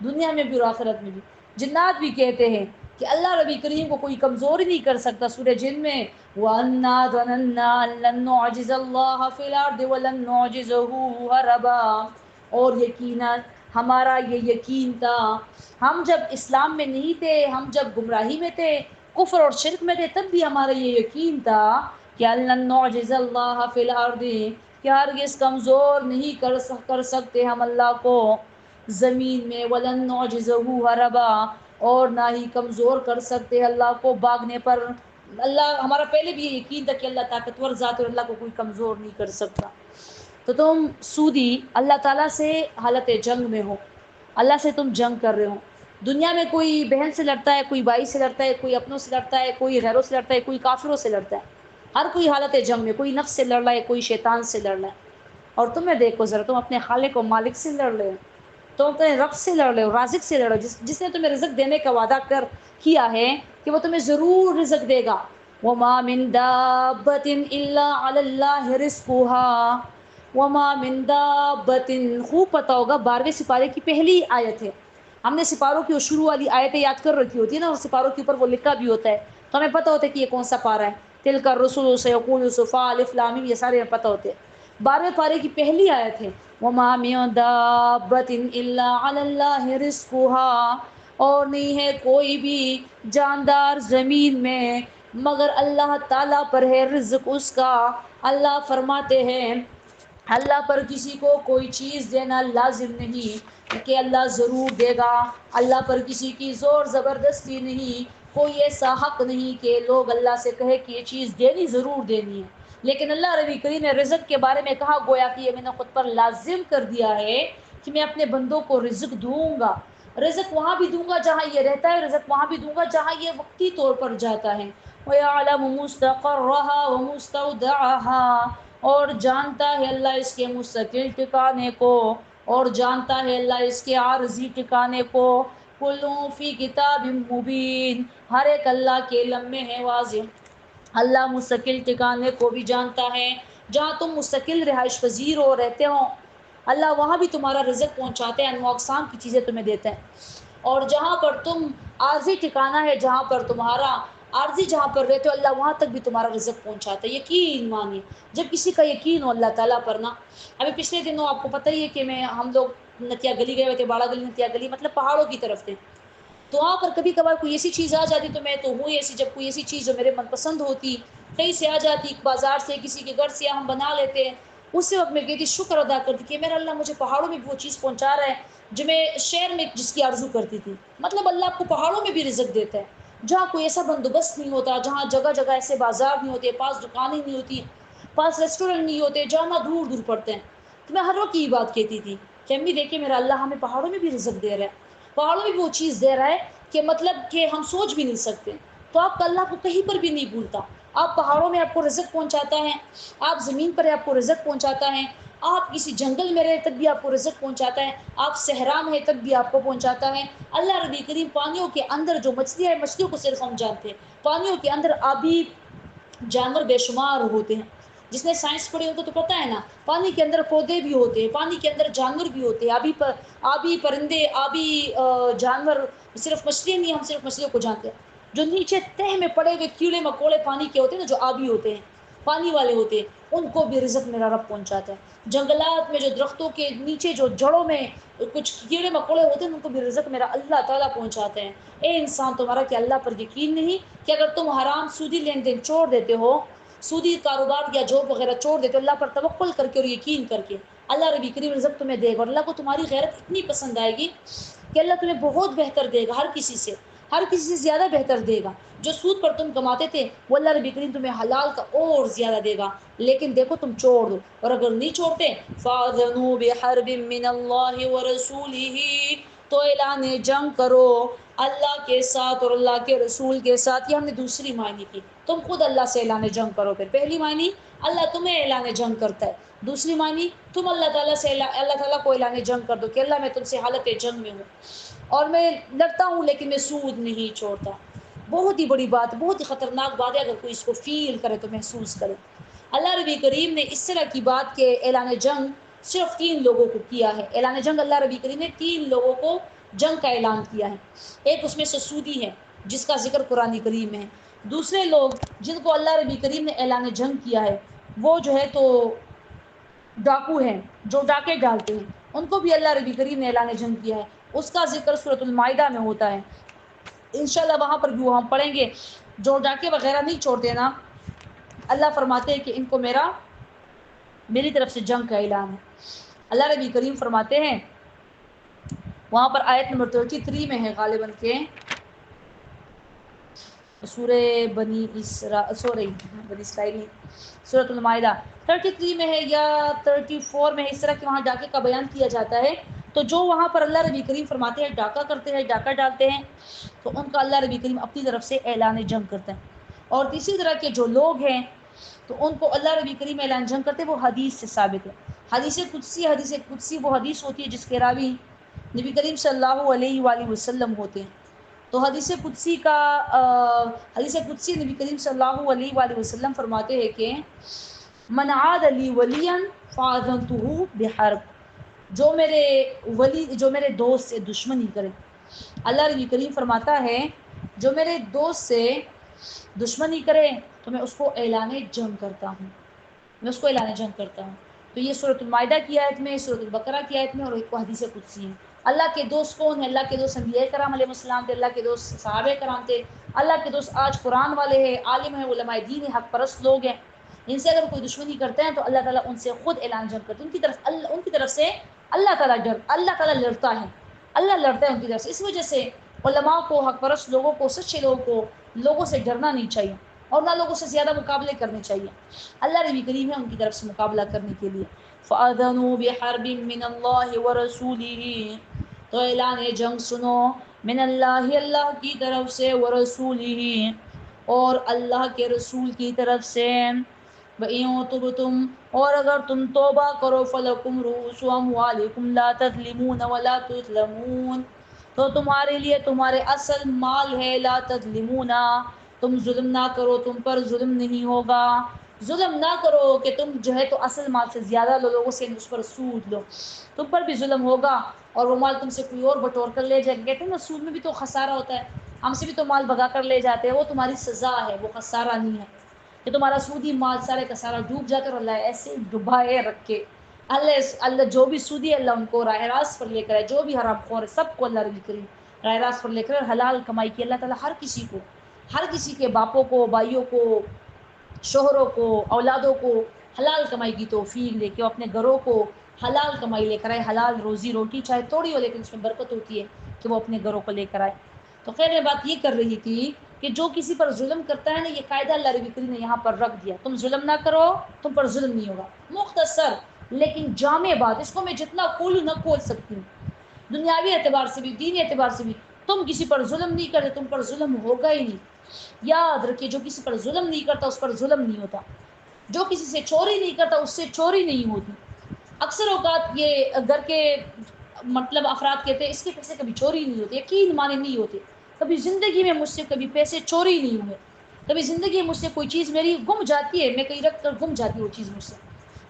دنیا میں بھی اور آخرت میں بھی۔ جنات بھی کہتے ہیں کہ اللہ ربی کریم کو کوئی کمزور ہی نہیں کر سکتا۔ سورہ جن میں وَأَنَّا ظَنَنَّا أَن لَّن نُّعْجِزَ اللَّهَ فِي الْأَرْضِ وَلَن نُّعْجِزَهُ هَرَبًا، اور یقیناً ہمارا یہ یقین تھا، ہم جب اسلام میں نہیں تھے، ہم جب گمراہی میں تھے، کفر اور شرک میں تھے، تب بھی ہمارا یہ یقین تھا کہ لن نعجز اللہ فی الارض، کہ ہرگز کمزور نہیں کر سکتے ہم اللہ کو زمین میں، ولن نعجزہ ہربا، اور نہ ہی کمزور کر سکتے اللہ کو بھاگنے پر۔ اللہ ہمارا پہلے بھی یہ یقین تھا کہ اللہ طاقتور ذات اور اللہ کو کوئی کمزور نہیں کر سکتا۔ تو تم سودی اللہ تعالیٰ سے حالت جنگ میں ہو، اللہ سے تم جنگ کر رہے ہو۔ دنیا میں کوئی بہن سے لڑتا ہے، کوئی بھائی سے لڑتا ہے، کوئی اپنوں سے لڑتا ہے، کوئی غیروں سے لڑتا ہے، کوئی کافروں سے لڑتا ہے، ہر کوئی حالت جنگ میں، کوئی نفس سے لڑ رہا ہے، کوئی شیطان سے لڑ رہا ہے۔ اور تمہیں دیکھو ذرا، تم اپنے خالق و مالک سے لڑ رہے ہو، تم اپنے رب سے لڑ رہے ہو، رازق سے لڑ رہے ہو، جس نے تمہیں رزق دینے کا وعدہ کیا ہے کہ وہ تمہیں ضرور رزق دے گا۔ وَمَا مِن دَابَّةٍ إِلَّا عَلَى اللَّهِ رِزْقُهَا وَمَا مِن دَابَّةٍ، خوب پتہ ہوگا 12ویں سپارے کی پہلی آیت ہے۔ ہم نے سپاروں کی شروع والی آیتیں یاد کر رکھی ہوتی ہے نا، اور سپاروں کے اوپر وہ لکھا بھی ہوتا ہے، تو ہمیں پتہ ہوتا ہے کہ یہ کون سا پارہ ہے۔ تِلْكَ الرُّسُلُ سَيَقُولُ يُوسُفَ الف لام میم، یہ سارے ہمیں پتہ ہوتے ہیں۔ 12ویں پارے کی پہلی آیت ہے وَمَا مِن دَابَّةٍ إِلَّا عَلَى اللَّهِ رِزْقُهَا، اور نہیں ہے کوئی بھی جاندار زمین میں مگر اللہ تعالیٰ پر ہے رزق اس کا۔ اللہ فرماتے ہیں اللہ پر کسی کو کوئی چیز دینا لازم نہیں کہ اللہ ضرور دے گا، اللہ پر کسی کی زور زبردستی نہیں، کوئی ایسا حق نہیں کہ لوگ اللہ سے کہے کہ یہ چیز دینی ضرور دینی ہے۔ لیکن اللہ ربی کریم نے رزق کے بارے میں کہا، گویا کہ یہ میں نے خود پر لازم کر دیا ہے کہ میں اپنے بندوں کو رزق دوں گا۔ رزق وہاں بھی دوں گا جہاں یہ رہتا ہے، رزق وہاں بھی دوں گا جہاں یہ وقتی طور پر جاتا ہے۔ وَيَعْلَمُ مُسْتَقَرَّهَا وَمُسْتَوْدَعَهَا، اور جانتا ہے اللہ اس کے مستقل ٹھکانے کو، اور جانتا ہے اللہ اس کے عارضی ٹھکانے کو۔ کُلٌّ فِی کتاب مبین، ہر ایک اللہ کے علم میں ہے واضح۔ اللہ مستقل ٹھکانے کو بھی جانتا ہے، جہاں تم مستقل رہائش پذیر ہو رہتے ہو اللہ وہاں بھی تمہارا رزق پہنچاتے ہیں، انواع اقسام کی چیزیں تمہیں دیتے ہیں۔ اور جہاں پر تم عارضی ٹھکانہ ہے، جہاں پر تمہارا عارضی جہاں پر رہتے ہو اللہ وہاں تک بھی تمہارا رزق پہنچاتا ہے۔ یقین مانیے، جب کسی کا یقین ہو اللہ تعالیٰ پر نا، ابھی پچھلے دنوں آپ کو پتہ ہی ہے کہ ہم لوگ نتیا گلی گئے ہوئے تھے، باڑا گلی نتیا گلی، مطلب پہاڑوں کی طرف تھے۔ تو وہاں پر کبھی کبھار کوئی ایسی چیز آ جاتی تو میں تو ہوں ایسی، جب کوئی ایسی چیز جو میرے من پسند ہوتی کہیں سے آ جاتی، بازار سے کسی کے گھر سے ہم بنا لیتے، اسی وقت میں کہتی شکر ادا کرتی کہ میرا اللہ مجھے پہاڑوں میں بھی وہ چیز پہنچا رہا ہے جو میں شہر میں جس کی آرزو کرتی تھی۔ مطلب اللہ آپ کو پہاڑوں میں بھی رزق دیتا ہے جہاں کوئی ایسا بندوبست نہیں ہوتا، جہاں جگہ جگہ ایسے بازار نہیں ہوتے، پاس دکانیں نہیں ہوتی، پاس ریسٹورینٹ نہیں ہوتے، جانا دور دور پڑتے ہیں۔ تو میں ہر وقت یہ بات کہتی تھی کہ امی دیکھیں میرا اللہ ہمیں پہاڑوں میں بھی رزق دے رہا ہے، پہاڑوں میں بھی وہ چیز دے رہا ہے کہ مطلب کہ ہم سوچ بھی نہیں سکتے۔ تو آپ کا اللہ کو کہیں پر بھی نہیں بھولتا، آپ پہاڑوں میں آپ کو رزق پہنچاتا ہے، آپ زمین پر آپ کو رزق پہنچاتا ہے، آپ کسی جنگل میں رہے تب بھی آپ کو رزق پہنچاتا ہے، آپ صحرا میں تب بھی آپ کو پہنچاتا ہے۔ اللہ ربی کریم پانیوں کے اندر جو مچھلیاں ہیں، مچھلیوں کو صرف ہم جانتے ہیں، پانیوں کے اندر آبی جانور بے شمار ہوتے ہیں۔ جس نے سائنس پڑھی ہوتا تو پتہ ہے نا، پانی کے اندر پودے بھی ہوتے ہیں، پانی کے اندر جانور بھی ہوتے ہیں، آبی پرندے، آبی جانور، صرف مچھلیاں نہیں، ہم صرف مچھلیوں کو جانتے ہیں۔ جو نیچے تہ میں پڑے ہوئے کیڑے مکوڑے پانی کے ہوتے ہیں نا، جو آبی ہوتے ہیں، پانی والے ہوتے ہیں، ان کو بھی رزق میرا رب پہنچاتا ہے۔ جنگلات میں جو درختوں کے نیچے جو جڑوں میں کچھ کیڑے مکوڑے ہوتے ہیں ان کو بھی رزق میرا اللہ تعالیٰ پہنچاتے ہیں۔ اے انسان، تمہارا کیا اللہ پر یقین نہیں کہ اگر تم حرام سودی لین دین چھوڑ دیتے ہو، سودی کاروبار یا جاب وغیرہ چھوڑ دیتے ہو، اللہ پر توکل کر کے اور یقین کر کے، اللہ ربی کریم رزق تمہیں دے گا، اور اللہ کو تمہاری غیرت اتنی پسند آئے گی کہ اللہ تمہیں بہت بہتر دے گا، ہر کسی سے زیادہ بہتر دے گا۔ جو سود پر تم کماتے تھے وہ اللہ ربی کریم تمہیں حلال کا اور زیادہ دے گا، لیکن دیکھو تم چھوڑ دو، اور اگر نہیں چھوڑتے فَأَذَنُوا بِحَرْبٍ مِّنَ اللَّهِ وَرَسُولِهِ، تو اعلان جنگ کرو اللہ کے ساتھ اور اللہ کے رسول کے ساتھ۔ یہ ہم نے دوسری معنی کی، تم خود اللہ سے اعلان جنگ کرو۔ پھر پہلی معنی اللہ تمہیں اعلان جنگ کرتا ہے، دوسری معنی تم اللہ تعالیٰ سے اللہ تعالیٰ کو اعلان جنگ کر دو کہ اللہ میں تم سے حالت جنگ میں ہوں اور میں لڑتا ہوں لیکن میں سود نہیں چھوڑتا۔ بہت ہی بڑی بات، بہت ہی خطرناک بات ہے اگر کوئی اس کو فیل کرے تو محسوس کرے۔ اللہ ربی کریم نے اس طرح کی بات کے اعلان جنگ صرف 3 لوگوں کو کیا ہے۔ اعلان جنگ اللہ ربی کریم نے 3 لوگوں کو جنگ کا اعلان کیا ہے۔ ایک اس میں سے سودی ہے جس کا ذکر قرآن کریم میں ہے۔ دوسرے لوگ جن کو اللہ ربی کریم نے اعلان جنگ کیا ہے وہ جو ہے تو ڈاکو ہیں، جو ڈاکے ڈالتے ہیں۔ ان کو بھی اللہ ربی کریم نے اعلان جنگ کیا ہے. اس کا ذکر سورۃ المائدہ میں ہوتا ہے. انشاءاللہ وہاں پر بھی وہ ہم پڑھیں گے. جو ڈاکے وغیرہ نہیں چھوڑتے نا، اللہ فرماتے ہیں کہ ان کو میری طرف سے جنگ کا اعلان ہے. اللہ نبی کریم فرماتے ہیں وہاں پر آیت نمبر 33 میں ہے غالباً کہ سورہ بنی اسرائیل سورۃ المائدہ 33 میں ہے یا 34 میں ہے، اس طرح کہ وہاں ڈاکے کا بیان کیا جاتا ہے. تو جو وہاں پر اللہ نبی کریم فرماتے ہیں ڈاکہ کرتے ہیں، ڈاکہ ڈالتے ہیں، تو ان کا اللہ نبی کریم اپنی طرف سے اعلان جنگ کرتے ہیں. اور تیسری طرح کے جو لوگ ہیں تو ان کو اللہ نبی کریم اعلان جنگ کرتے ہیں، وہ حدیث سے ثابت ہے. حدیث قدسی وہ حدیث ہوتی ہے جس کے راوی نبی کریم صلی اللہ علیہ وآلہ وسلم ہوتے ہیں. تو حدیث قدسی نبی کریم صلی اللہ علیہ وآلہ وسلم فرماتے ہیں کہ من عاد لی ولیا فاذنته بحرب، جو میرے دوست سے دشمنی کرے. اللہ نبی کریم فرماتا ہے جو میرے دوست سے دشمنی کرے تو میں اس کو اعلان جنگ کرتا ہوں. تو یہ سورۃ المائدہ کی آیت میں، سورۃ البقرہ کی آیت میں، اور ایک حدیث قدسی ہے. اللہ کے دوست کون ہیں؟ اللہ کے دوست انبیاء کرام علیہ السلام تھے، اللہ کے دوست صحابہ کرام تھے، اللہ کے دوست آج قرآن والے ہیں، عالم ہیں، علماء دین ہیں، حق پرست لوگ ہیں. ان سے اگر کوئی دشمنی کرتے ہیں تو اللہ تعالیٰ ان سے خود اعلان جنگ کرتے ہیں. ان کی طرف سے اللہ تعالیٰ لڑتا ہے. اللہ لڑتا ہے ان کی طرف سے. اس وجہ سے علماء کو، حق پرست لوگوں کو، سچے لوگوں کو لوگوں سے ڈرنا نہیں چاہیے اور نہ لوگوں سے زیادہ مقابلے کرنے چاہیے. اللہ نبی کریم ہے ان کی طرف سے مقابلہ کرنے کے لیے. فَأَذَنُوا بِحَرْبٍ مِّنَ اللَّهِ وَرَسُولِهِ، تو اعلان جنگ سنو من اللہ کی طرف سے، وَرَسُولِهِ اور اللہ کے رسول کی طرف سے. وَإِن تُبْتُمْ اور اگر تم توبہ کرو فَلَكُمْ رُءُوسُ أَمْوَالِكُمْ لَا تَظْلِمُونَ وَلَا تُظْلَمُونَ، تو تمہارے لیے تمہارے اصل مال ہے. لا تظلمون، تم ظلم نہ کرو، تم پر ظلم نہیں ہوگا. ظلم نہ کرو کہ تم جو ہے تو اصل مال سے زیادہ لو، لوگوں سے اس پر سود لو، تم پر بھی ظلم ہوگا اور وہ مال تم سے کوئی اور بٹور کر لے جائے. کہتے ہیں نا سود میں بھی تو خسارہ ہوتا ہے، ہم سے بھی تو مال بھگا کر لے جاتے ہیں، وہ تمہاری سزا ہے، وہ خسارہ نہیں ہے کہ تمہارا سودی مال سارے کا سارا ڈوب جاتا ہے. اور اللہ ایسے ڈبائے رکھے، اللہ جو بھی سودی ہے اللہ ان کو راہ راست پر لے کر ہے، جو بھی حرام خور ہے سب کو اللہ ربی کریم راہ راست پر لے کر حلال کمائی کی. اللہ تعالیٰ ہر کسی کے باپوں کو، بھائیوں کو، شوہروں کو، اولادوں کو حلال کمائی کی توفیق دے کہ وہ اپنے گھروں کو حلال کمائی لے کر آئے. حلال روزی روٹی چاہے تھوڑی ہو لیکن اس میں برکت ہوتی ہے کہ وہ اپنے گھروں کو لے کر آئے. تو خیر میں بات یہ کر رہی تھی کہ جو کسی پر ظلم کرتا ہے نا، یہ قاعدہ اللہ ربی کریم نے یہاں پر رکھ دیا. تم ظلم نہ کرو، تم پر ظلم نہیں ہوگا. مختصر لیکن جامع بات، اس کو میں جتنا کھولوں نہ کھول سکتی ہوں. دنیاوی اعتبار سے بھی، دینی اعتبار سے بھی، تم کسی پر ظلم نہیں کرتے، تم پر ظلم ہوگا ہی نہیں. یاد رکھیے جو کسی پر ظلم نہیں کرتا اس پر ظلم نہیں ہوتا. جو کسی سے چوری نہیں کرتا اس سے چوری نہیں ہوتی. اکثر اوقات یہ گھر کے افراد کہتے ہیں اس کے پیسے کبھی چوری نہیں ہوتے. یقین مانے نہیں ہوتے. کبھی زندگی میں مجھ سے کبھی پیسے چوری نہیں ہوئے. کبھی زندگی میں مجھ سے کوئی چیز میری گم جاتی ہے، میں کہیں رکھ کر گم جاتی وہ چیز مجھ سے،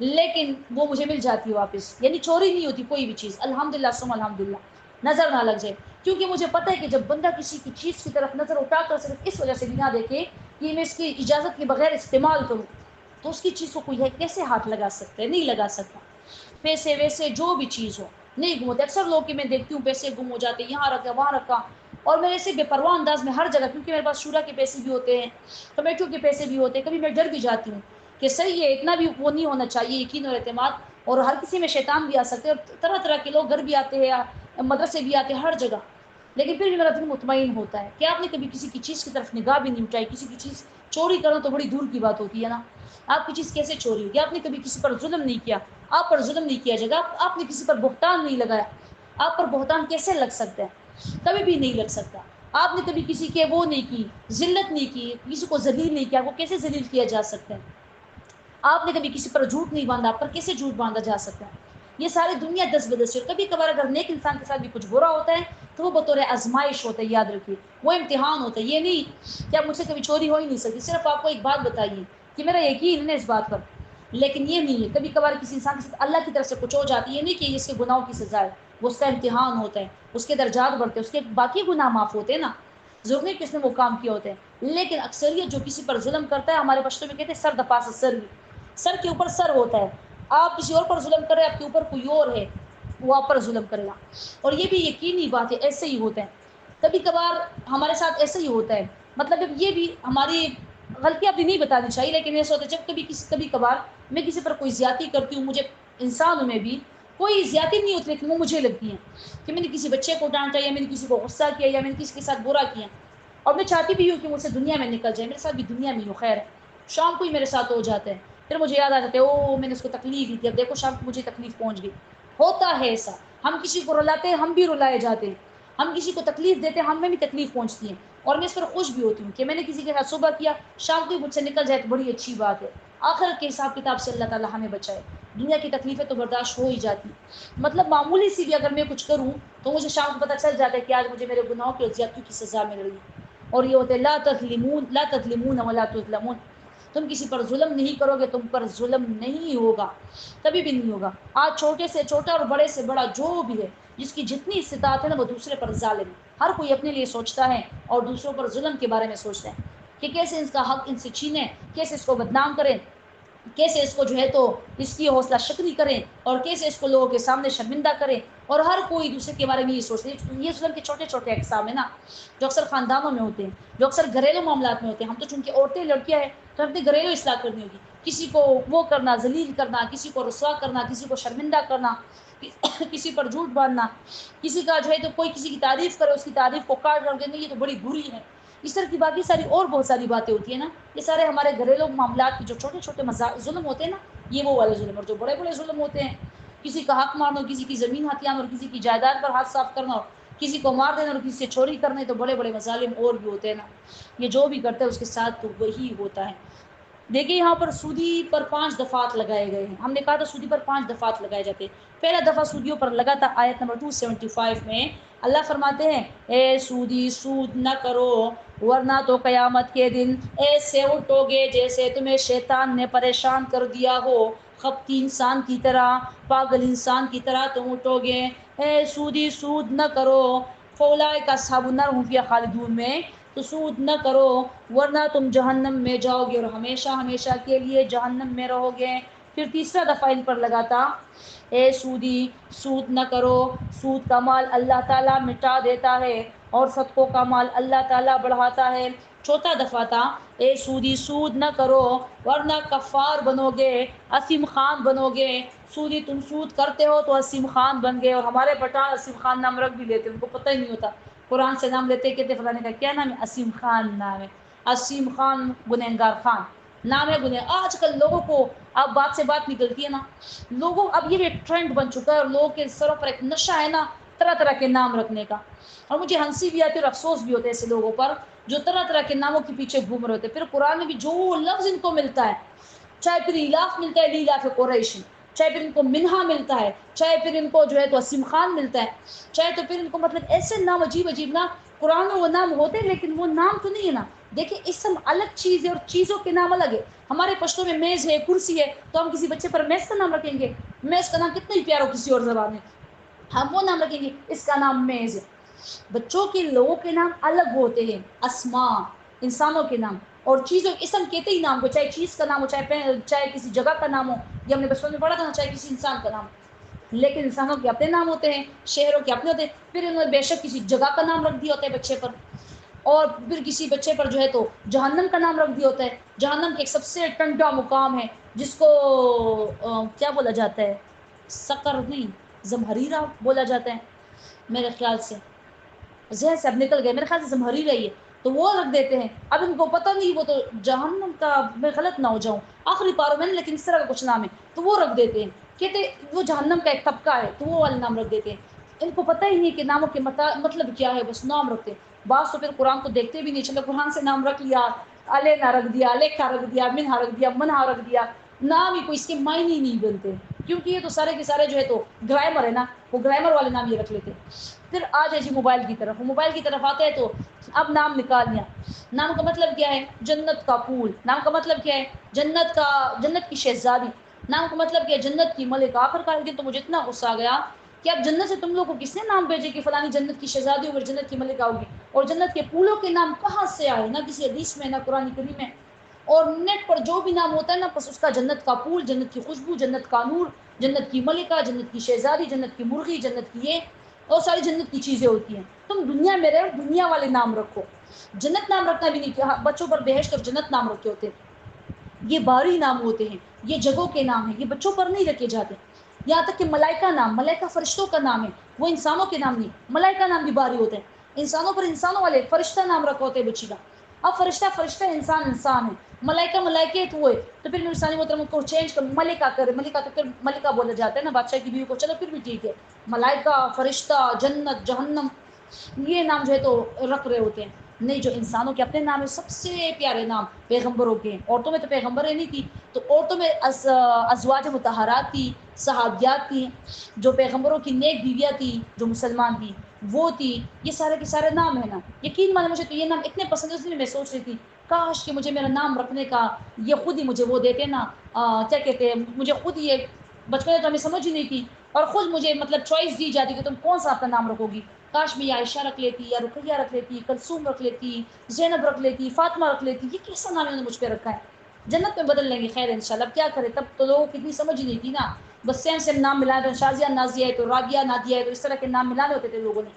لیکن وہ مجھے مل جاتی ہے واپس. یعنی چوری نہیں ہوتی کوئی بھی چیز. الحمدللہ ثم الحمدللہ. نظر نہ لگ جائے، کیونکہ مجھے پتہ ہے کہ جب بندہ کسی کی چیز کی طرف نظر اٹھا کر صرف اس وجہ سے بھی نہ دیکھے کہ میں اس کی اجازت کے بغیر استعمال کروں، تو اس کی چیز کو کوئی کیسے ہاتھ لگا سکتا ہے؟ نہیں لگا سکتا. پیسے ویسے جو بھی چیز ہو نہیں گم ہوتے. اکثر لوگ کہ میں دیکھتی ہوں پیسے گم ہو جاتے، یہاں رکھا وہاں رکھا، اور میں ایسے بے پرواہ انداز میں ہر جگہ، کیونکہ میرے پاس شورا کے پیسے بھی ہوتے ہیں، کمیٹیوں کے پیسے بھی ہوتے ہیں. کبھی میں ڈر بھی جاتی ہوں کہ صحیح ہے اتنا بھی وہ نہیں ہونا چاہیے یقین اور اعتماد، اور ہر کسی میں شیطان بھی آ سکتے ہیں، اور طرح طرح کے لوگ گھر بھی آتے ہیں، مدرسے بھی آتے ہیں، ہر جگہ. لیکن پھر بھی میرا دل مطمئن ہوتا ہے کہ آپ نے کبھی کسی کی چیز کی طرف نگاہ بھی نہیں اٹھائی. کسی کی چیز چوری کرنا تو بڑی دور کی بات ہوتی ہے نا. آپ کی چیز کیسے چوری ہوگی؟ آپ نے کبھی کسی پر ظلم نہیں کیا، آپ پر ظلم نہیں کیا جائے گا. آپ نے کسی پر بہتان نہیں لگایا، آپ پر بہتان کیسے لگ سکتا ہے؟ کبھی بھی نہیں لگ سکتا. آپ نے کبھی کسی کے وہ نہیں کی، ذلت نہیں کی، کسی کو ذلیل نہیں کیا، وہ کیسے ذلیل کیا جا سکتا ہے؟ آپ نے کبھی کسی پر جھوٹ نہیں باندھا، آپ پر کیسے جھوٹ باندھا جا سکتا ہے؟ یہ ساری دنیا دس بدس ہے. کبھی کبھار اگر نیک انسان کے ساتھ بھی کچھ برا ہوتا ہے تو وہ بطور آزمائش ہوتا ہے. یاد رکھیے وہ امتحان ہوتا ہے. یہ نہیں کہ آپ مجھ سے کبھی چوری ہو ہی نہیں سکتی. صرف آپ کو ایک بات بتائیے کہ میرا یقین ہے اس بات پر، لیکن یہ نہیں ہے کبھی کبھار کسی انسان کے ساتھ اللہ کی طرف سے کچھ ہو جاتی ہے. یہ نہیں کہ اس کے گناہوں کی سزا ہے، وہ اس کا امتحان ہوتا ہے، اس کے درجات بڑھتے ہیں، اس کے باقی گناہ معاف ہوتے ہیں نا. ضرور نہیں کس نے وہ کام کیا ہوتے ہیں، لیکن اکثریت جو کسی پر ظلم کرتا ہے، ہمارے پشتو میں کہتے ہیں سر دپا سے سر کے اوپر سر ہوتا ہے. آپ کسی اور پر ظلم کر رہے ہیں، آپ کے اوپر کوئی اور ہے. وہ آپ پر ظلم کرے گا. اور یہ بھی یقینی بات ہے، ایسے ہی ہوتا ہے. کبھی کبھار ہمارے ساتھ ایسے ہی ہوتا ہے. مطلب یہ بھی ہماری غلطیاں بھی نہیں بتانی چاہیے، لیکن ایسا ہوتا ہے جب کبھی کبھار میں کسی پر کوئی زیادتی کرتی ہوں، مجھے انسان میں بھی کوئی زیادتی نہیں ہوتی لیکن وہ مجھے لگتی ہیں کہ میں نے کسی بچے کو ڈانٹا یا میں نے کسی کو غصہ کیا یا میں نے کسی کے ساتھ برا کیا، اور میں چاہتی بھی ہوں کہ مجھ سے دنیا میں نکل جائے، میرے ساتھ بھی دنیا میں ہو. خیر شام کو ہی میرے ساتھ ہو جاتا ہے، پھر مجھے یاد آ جاتا ہے او میں نے اس کو تکلیف دی تھی، اب دیکھو شام کو مجھے تکلیف پہنچ گئی. ہوتا ہے ایسا، ہم کسی کو رلاتے ہیں ہم بھی رلائے جاتے ہیں، ہم کسی کو تکلیف دیتے ہیں ہمیں بھی تکلیف پہنچتی ہے. اور میں اس پر خوش بھی ہوتی ہوں کہ میں نے کسی کے ساتھ صبح کیا، شام کو ہی مجھ سے نکل جائے تو بڑی اچھی بات ہے. آخرت کے حساب کتاب سے اللہ تعالی ہمیں بچائے. دنیا کی تکلیفیں تو برداشت ہو ہی جاتی، مطلب معمولی سی بھی اگر میں کچھ کروں تو مجھے شام کو پتہ چل جاتا ہے کہ آج مجھے میرے گناہوں کی اور زیادتیوں کی سزا مل رہی ہے. اور یہ ہوتے لا تظلمون ولا تظلمون، تم کسی پر ظلم نہیں کرو گے، تم پر ظلم نہیں ہوگا، کبھی بھی نہیں ہوگا. آج چھوٹے سے چھوٹا اور بڑے سے بڑا جو بھی ہے، جس کی جتنی استطاعت ہے نا، وہ دوسرے پر ظالم ہے. ہر کوئی اپنے لیے سوچتا ہے اور دوسروں پر ظلم کے بارے میں سوچتا ہے کہ کیسے اس کا حق ان سے چھینیں، کیسے اس کو بدنام کریں، کیسے اس کو جو ہے تو اس کی حوصلہ شکنی کریں، اور کیسے اس کو لوگوں کے سامنے شرمندہ کریں. اور ہر کوئی دوسرے کے بارے میں یہ سوچتے ہیں. یہ ظلم کے چھوٹے چھوٹے اقسام ہیں نا، جو اکثر خاندانوں میں ہوتے ہیں، جو اکثر گھریلو معاملات میں ہوتے ہیں. ہم تو چونکہ عورتیں لڑکیاں ہیں تو اپنی گھریلو اصلاح کرنی ہوگی. کسی کو وہ کرنا، ذلیل کرنا، کسی کو رسوا کرنا، کسی کو شرمندہ کرنا، کسی پر جھوٹ باندھنا، کسی کا جو ہے تو کوئی کسی کی تعریف کرے اس کی تعریف کو کاٹ کر دینا، یہ تو بڑی بری ہے. اس طرح کی باقی ساری اور بہت ساری باتیں ہوتی ہیں نا. یہ سارے ہمارے گھریلو معاملات کے جو چھوٹے چھوٹے ظلم ہوتے ہیں نا، یہ وہ والے ظلم. اور جو بڑے بڑے ظلم ہوتے ہیں، کسی کا حق مارنا، کسی کی زمین ہتھیانا اور کسی کی جائیداد پر ہاتھ صاف کرنا، کسی کو مار دینا اور کسی سے چوری کرنے، تو بڑے بڑے مظالم اور بھی ہوتے ہیں نا. یہ جو بھی کرتا ہے اس کے ساتھ تو وہی ہوتا ہے. دیکھیے یہاں پر سودی پر 5 دفعات لگائے گئے ہیں. ہم نے کہا تھا سودی پر 5 دفعات لگائے جاتے ہیں. پہلا دفعہ سودیوں پر لگا تھا آیت نمبر 275 میں. اللہ فرماتے ہیں اے سودی سود نہ کرو، ورنہ تو قیامت کے دن ایسے اٹھو گے جیسے تمہیں شیطان نے پریشان کر دیا ہو، خپتی انسان کی طرح، پاگل انسان کی طرح تم اٹھو گے. اے سودی سود نہ کرو، فاولئک اصحاب النار هم فیہا خالدون میں تو سود نہ کرو ورنہ تم جہنم میں جاؤ گے اور ہمیشہ ہمیشہ کے لیے جہنم میں رہو گے. پھر تیسرا دفعہ ان پر لگا تھا اے سودی سود نہ کرو، سود کا مال اللہ تعالیٰ مٹا دیتا ہے اور صدقوں کا مال اللہ تعالیٰ بڑھاتا ہے. چوتھا دفعہ تھا اے سودی سود نہ کرو ورنہ کفار بنو گے، اسیم خان بنو گے. سودی تم سود کرتے ہو تو اسیم خان بن گئے. اور ہمارے پٹھان اسیم خان نام رکھ بھی لیتے، ان کو پتہ ہی نہیں ہوتا. قرآن سے نام لیتے کہتے فلانے کا کیا نام ہے، اسیم خان نام ہے. اسیم خان گنہگار خان نام ہے. آج کل لوگوں کو اب بات سے بات نکلتی ہے نا، لوگوں اب یہ ایک ٹرینڈ بن چکا ہے اور لوگوں کے سروں پر ایک نشہ ہے نا طرح طرح کے نام رکھنے کا. اور مجھے ہنسی بھی آتی ہے اور افسوس بھی ہوتا ہے ایسے لوگوں پر جو طرح طرح کے ناموں کے پیچھے گھوم رہے ہوتے ہیں. پھر قرآن میں بھی جو لفظ ان کو ملتا ہے، چاہے پھر الاف ملتا ہے لیلاف قریش، چاہے پھر ان کو منہا ملتا ہے، چاہے پھر ان کو جو ہے تو اسیم خان ملتا ہے، چاہے تو پھر ان کو مطلب ایسے نام عجیب عجیب نا. قرآن میں وہ نام ہوتے ہیں لیکن وہ نام تو نہیں ہے نا. دیکھیں اسم الگ چیز ہے اور چیزوں کے نام الگ ہے. ہمارے پشتوں میں میز ہے، کرسی ہے، تو ہم کسی بچے پر میز کا نام رکھیں گے؟ میز کا نام کتنا ہی پیارا ہو کسی اور زبان میں، ہم وہ نام رکھیں گے اس کا نام میز ہے. بچوں کے لوگوں کے نام الگ ہوتے ہیں، اسماء انسانوں کے نام. اور چیزوں اسم کہتے ہی نام کو، چاہے چیز کا نام ہو، چاہے کسی جگہ کا نام ہو. یہ ہم نے بچپن میں پڑھا تھا نا، چاہے کسی انسان کا نام. لیکن انسانوں کے اپنے نام ہوتے ہیں، شہروں کے اپنے ہوتے ہیں. پھر انہوں نے بے شک کسی جگہ کا نام رکھ دیا ہوتا ہے بچے پر، اور پھر کسی بچے پر جو ہے تو جہنم کا نام رکھ دیا ہوتا ہے. جہنم کے ایک سب سے ٹنڈا مقام ہے جس کو کیا بولا جاتا ہے، سقر نہیں، زمہریرہ بولا جاتا ہے میرے خیال سے، ذہن سے اب نکل گئے، میرے خیال سے زمہریرہ ہی ہے. تو وہ رکھ دیتے ہیں. اب ان کو پتہ نہیں، وہ تو جہنم کا، میں غلط نہ ہو جاؤں آخری پاروں میں، لیکن اس طرح کا کچھ نام ہے تو وہ رکھ دیتے ہیں. کہتے وہ جہنم کا ایک طبقہ ہے تو وہ والے نام رکھ دیتے ہیں. ان کو پتہ ہی نہیں کہ ناموں کے مطلب کیا ہے، بس نام رکھتے ہیں. بعض تو پھر قرآن کو دیکھتے بھی نہیں، چلو قرآن سے نام رکھ لیا، علینا رکھ دیا، علیکا رکھ دیا، منہا رکھ دیا، منہا رکھ دیا. نام ہی کوئی اس کے معنی ہی نہیں بنتے، کیونکہ یہ تو سارے کے سارے جو ہے تو گرامر ہے نا، وہ گرامر والے نام یہ رکھ لیتے ہیں. پھر آ جائے جی موبائل کی طرف. موبائل کی طرف آتے ہیں تو اب نام نکال لیا. نام کا مطلب کیا ہے، جنت کا پھول. نام کا مطلب کیا ہے، جنت کی شہزادی. نام کا مطلب کیا ہے، جنت کی ملکہ. آخر کار دن تو مجھے اتنا غصہ آ گیا کہ اب جنت سے تم لوگوں کو کس نے نام بھیجے کہ فلانی جنت کی شہزادی اور جنت کی ملکہ ہوگی؟ اور جنت کے پھولوں کے نام کہاں سے آئے؟ نہ کسی حدیث میں، نہ قرآن کریم میں. اور نیٹ پر جو بھی نام ہوتا ہے نا بس اس کا جنت کا پھول، جنت کی خوشبو، جنت کا نور، جنت کی ملکہ، جنت کی شہزادی، جنت کی مرغی، جنت کی یہ اور ساری جنت کی چیزیں ہوتی ہیں. تم دنیا میں رہو، دنیا والے نام رکھو. جنت نام رکھنا بھی نہیں کیا. بچوں پر بہشت اور جنت نام رکھے ہوتے ہیں. یہ باری نام ہوتے ہیں، یہ جگہوں کے نام ہیں، یہ بچوں پر نہیں رکھے جاتے. یہاں تک کہ ملائکہ نام، ملائکہ فرشتوں کا نام ہے، وہ انسانوں کے نام نہیں. ملائکہ نام بھی باری ہوتے ہیں. انسانوں پر انسانوں والے فرشتہ نام رکھا ہوتے ہیں بچی کا. اب فرشتہ فرشتہ، انسان انسان ہے. ملائکہ ملائکے تو ہوئے تو پھر انسانی محترم کو چینج کر ملکہ کرے. ملکہ تو پھر ملکہ بولا جاتا ہے نا بادشاہ کی بیوی کو. چلو پھر بھی ٹھیک ہے. ملائکہ، فرشتہ، جنت، جہنم، یہ نام جو ہے تو رکھ رہے ہوتے ہیں. نہیں، جو انسانوں کے اپنے نام ہے، سب سے پیارے نام پیغمبروں کے ہیں. عورتوں میں تو پیغمبر نہیں تھی تو عورتوں میں ازواج مطہرات تھی، صحابیات تھی، جو پیغمبروں کی نیک بیویاں تھی، جو مسلمان تھی وہ تھی. یہ سارے کے سارے نام ہیں نا. یقین مانے مجھے تو یہ نام اتنے پسند ہے، اس لیے میں سوچ رہی تھی کاش کہ مجھے میرا نام رکھنے کا یہ خود ہی مجھے وہ دیتے نا، کیا کہتے ہیں، مجھے خود یہ بچپن میں تو ہمیں سمجھ ہی نہیں تھی اور خود مجھے مطلب چوائس دی جاتی کہ تم کون سا اپنا نام رکھو گی. کاش میں یا عائشہ رکھ لیتی، یا رقیہ رکھ لیتی، کلثوم رکھ لیتی، زینب رکھ لیتی، فاطمہ رکھ لیتی. یہ کیسا نام انہوں نے مجھ پہ رکھا ہے. جنت میں بدل لیں گے خیر انشاءاللہ. اب کیا کرے، تب تو لوگوں کی اتنی سمجھ ہی نہیں تھی نا. بس سیم سیم نام ملا دو. شازیہ نازیہ ہے تو رابعہ نادیہ ہے، تو اس طرح کے نام ملانے ہوتے تھے لوگوں نے.